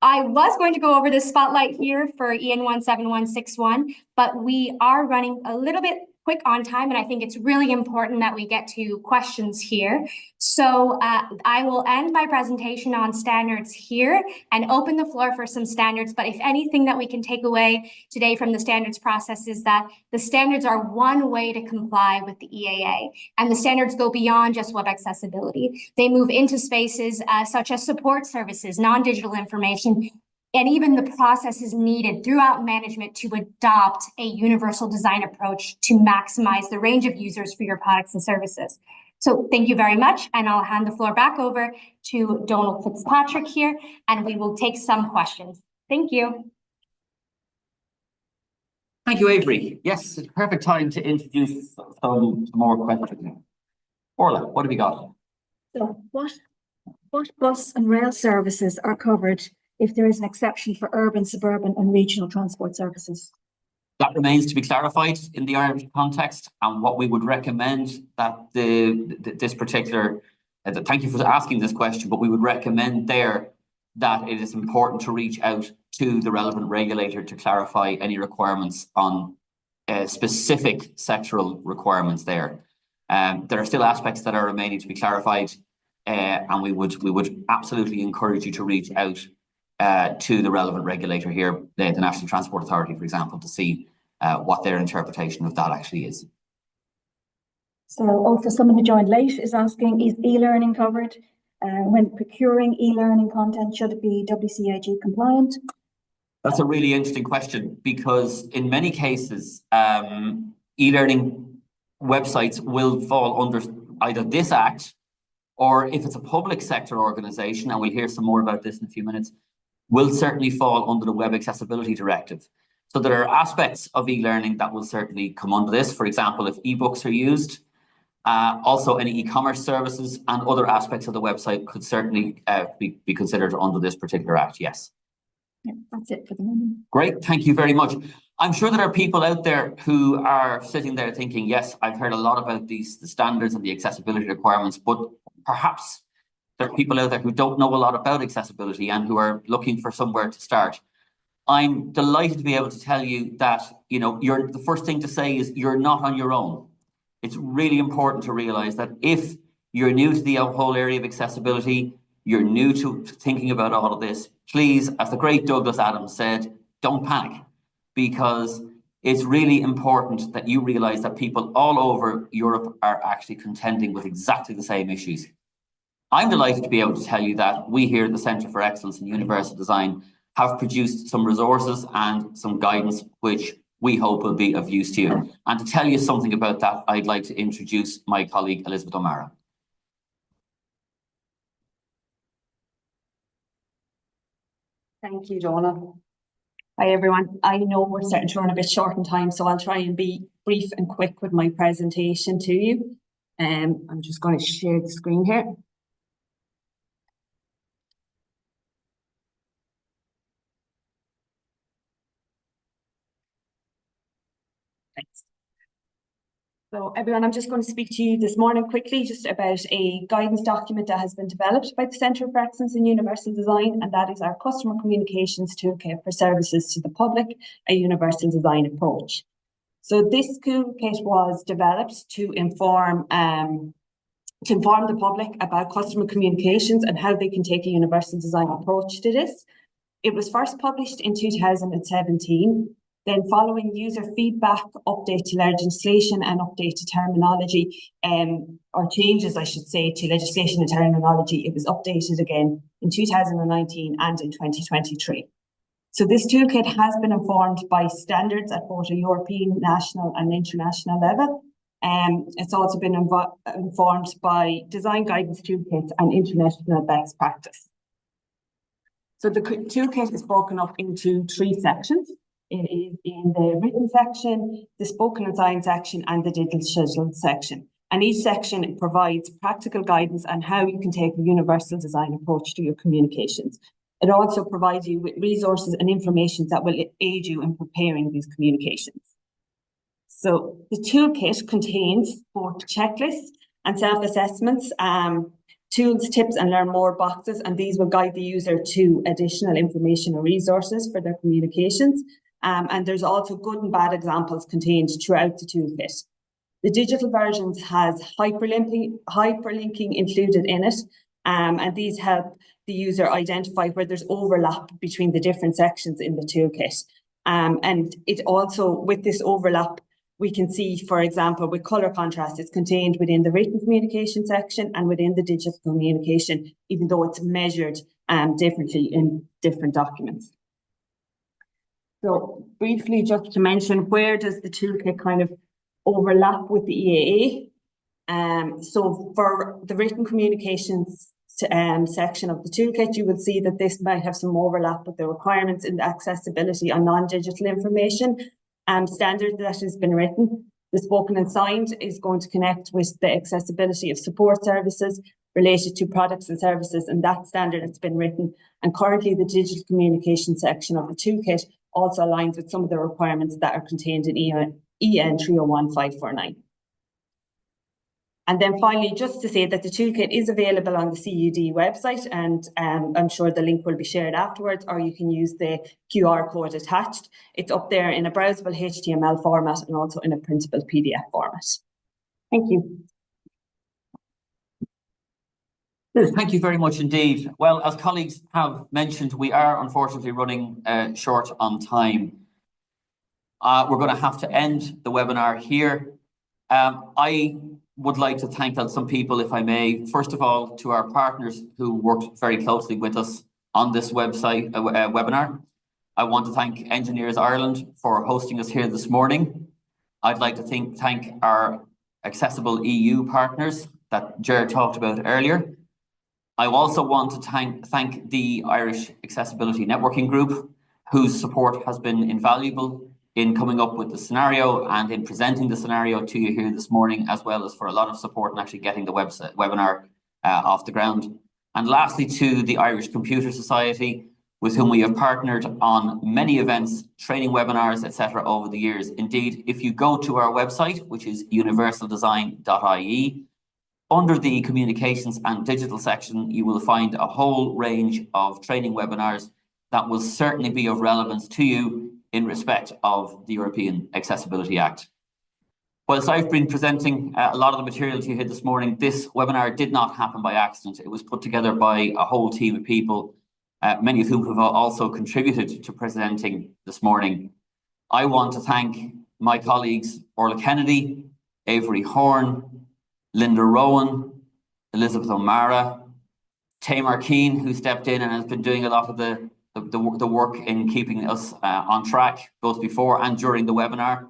I was going to go over this spotlight here for EN 17161, but we are running a little bit quick on time, and I think it's really important that we get to questions here. So I will end my presentation on standards here and open the floor for some standards. But if anything that we can take away today from the standards process is that the standards are one way to comply with the EAA, and the standards go beyond just web accessibility. They move into spaces such as support services, non-digital information, and even the processes needed throughout management to adopt a universal design approach to maximize the range of users for your products and services. So thank you very much, and I'll hand the floor back over to Donald Fitzpatrick here, and we will take some questions. Thank you. Thank you, Avery. Yes, it's a perfect time to introduce some more questions. Orla, what have we got? So what bus and rail services are covered if there is an exception for urban, suburban and regional transport services? That remains to be clarified in the Irish context, and what we would recommend that this particular thank you for asking this question, but we would recommend there that it is important to reach out to the relevant regulator to clarify any requirements on specific sectoral requirements there. There are still aspects that are remaining to be clarified, and we would absolutely encourage you to reach out to the relevant regulator here, the National Transport Authority, for example, to see what their interpretation of that actually is. So, for someone who joined late, is asking, is e-learning covered? When procuring e-learning content, should it be WCAG compliant? That's a really interesting question, because in many cases, e-learning websites will fall under either this Act, or if it's a public sector organisation, and we'll hear some more about this in a few minutes, will certainly fall under the Web Accessibility Directive. So there are aspects of e-learning that will certainly come under this. For example, if ebooks are used, also any e-commerce services and other aspects of the website could certainly be considered under this particular Act, yes. Yeah, that's it for the moment. Great, thank you very much. I'm sure there are people out there who are sitting there thinking, yes, I've heard a lot about the standards and the accessibility requirements, but perhaps there are people out there who don't know a lot about accessibility and who are looking for somewhere to start. I'm delighted to be able to tell you that, you know, the first thing to say is you're not on your own. It's really important to realize that if you're new to the whole area of accessibility, you're new to thinking about all of this, please, as the great Douglas Adams said, don't panic, because it's really important that you realize that people all over Europe are actually contending with exactly the same issues. I'm delighted to be able to tell you that we here at the Centre for Excellence in Universal Design have produced some resources and some guidance which we hope will be of use to you. And to tell you something about that, I'd like to introduce my colleague, Elizabeth O'Mara. Thank you, Donna. Hi, everyone. I know we're starting to run a bit short in time, so I'll try and be brief and quick with my presentation to you. I'm just going to share the screen here. Thanks. So everyone, I'm just going to speak to you this morning quickly just about a guidance document that has been developed by the Centre for Excellence in Universal Design, and that is our Customer Communications Toolkit for Services to the Public, a Universal Design Approach. So this toolkit was developed to inform the public about customer communications and how they can take a universal design approach to this. It was first published in 2017. Then following user feedback, update to legislation and update to terminology, or changes, I should say, to legislation and terminology, it was updated again in 2019 and in 2023. So this toolkit has been informed by standards at both a European, national and international level. It's also been informed by design guidance toolkits and international best practice. So the toolkit is broken up into 3 sections. It is in the written section, the spoken and sign section, and the digital section. And each section provides practical guidance on how you can take a universal design approach to your communications. It also provides you with resources and information that will aid you in preparing these communications. So the toolkit contains both checklists and self-assessments, tools, tips, and learn more boxes, and these will guide the user to additional information or resources for their communications. And there's also good and bad examples contained throughout the toolkit. The digital versions has hyperlinking included in it, and these help the user identify where there's overlap between the different sections in the toolkit. And it also, with this overlap, we can see, for example, with colour contrast, it's contained within the written communication section and within the digital communication, even though it's measured differently in different documents. So briefly, just to mention, where does the toolkit kind of overlap with the EAA? So for the written communications section of the toolkit, you will see that this might have some overlap with the requirements in the accessibility on non-digital information standard that has been written. The spoken and signed is going to connect with the accessibility of support services related to products and services, and that standard has been written. And currently the digital communication section of the toolkit also aligns with some of the requirements that are contained in EN 301549. And then finally, just to say that the toolkit is available on the CEUD website, and I'm sure the link will be shared afterwards, or you can use the QR code attached. It's up there in a browsable HTML format and also in a printable PDF format. Thank you. Thank you very much indeed. Well, as colleagues have mentioned, we are unfortunately running short on time. We're going to have to end the webinar here. I would like to thank some people, if I may. First of all, to our partners who worked very closely with us on this webinar. I want to thank Engineers Ireland for hosting us here this morning. I'd like to thank our AccessibleEU partners that Ger talked about earlier. I also want to thank the Irish Accessibility Networking Group, whose support has been invaluable in coming up with the scenario and in presenting the scenario to you here this morning, as well as for a lot of support in actually getting the webinar off the ground. And lastly, to the Irish Computer Society, with whom we have partnered on many events, training webinars, etc. over the years. Indeed, if you go to our website, which is universaldesign.ie, under the communications and digital section, you will find a whole range of training webinars that will certainly be of relevance to you in respect of the European Accessibility Act. Whilst I've been presenting a lot of the material to you here this morning, this webinar did not happen by accident. It was put together by a whole team of people, many of whom have also contributed to presenting this morning. I want to thank my colleagues Orla Kennedy, Avery Horn, Linda Rowan, Elizabeth O'Mara, Tamar Keane, who stepped in and has been doing a lot of the work in keeping us on track, both before and during the webinar.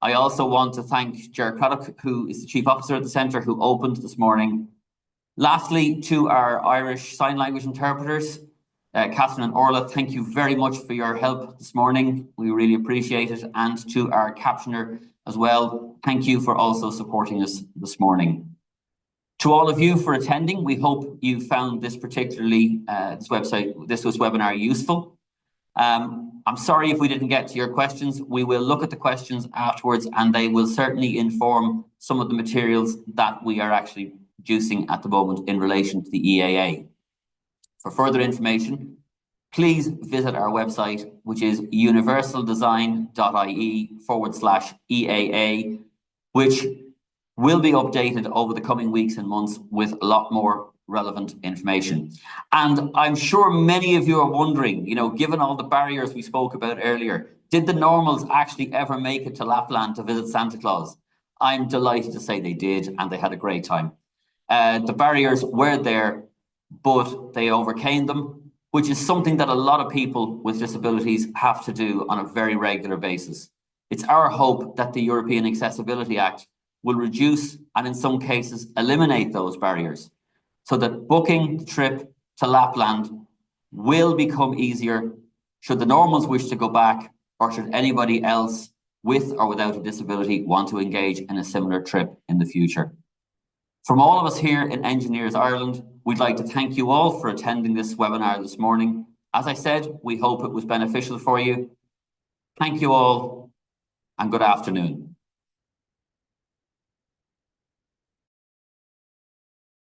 I also want to thank Ger Craddock, who is the Chief Officer at the Centre, who opened this morning. Lastly, to our Irish Sign Language interpreters, Catherine and Orla, thank you very much for your help this morning. We really appreciate it. And to our captioner as well, thank you for also supporting us this morning. To all of you for attending, we hope you found this this webinar useful. I'm sorry if we didn't get to your questions. We will look at the questions afterwards, and they will certainly inform some of the materials that we are actually producing at the moment in relation to the EAA. For further information, please visit our website, which is universaldesign.ie/EAA, which will be updated over the coming weeks and months with a lot more relevant information. And I'm sure many of you are wondering, given all the barriers we spoke about earlier, did the normals actually ever make it to Lapland to visit Santa Claus? I'm delighted to say they did, and they had a great time. The barriers were there, but they overcame them, which is something that a lot of people with disabilities have to do on a very regular basis. It's our hope that the European Accessibility Act will reduce and in some cases eliminate those barriers, so that booking the trip to Lapland will become easier should the normals wish to go back, or should anybody else with or without a disability want to engage in a similar trip in the future. From all of us here in Engineers Ireland, we'd like to thank you all for attending this webinar this morning. As I said, we hope it was beneficial for you. Thank you all, and good afternoon.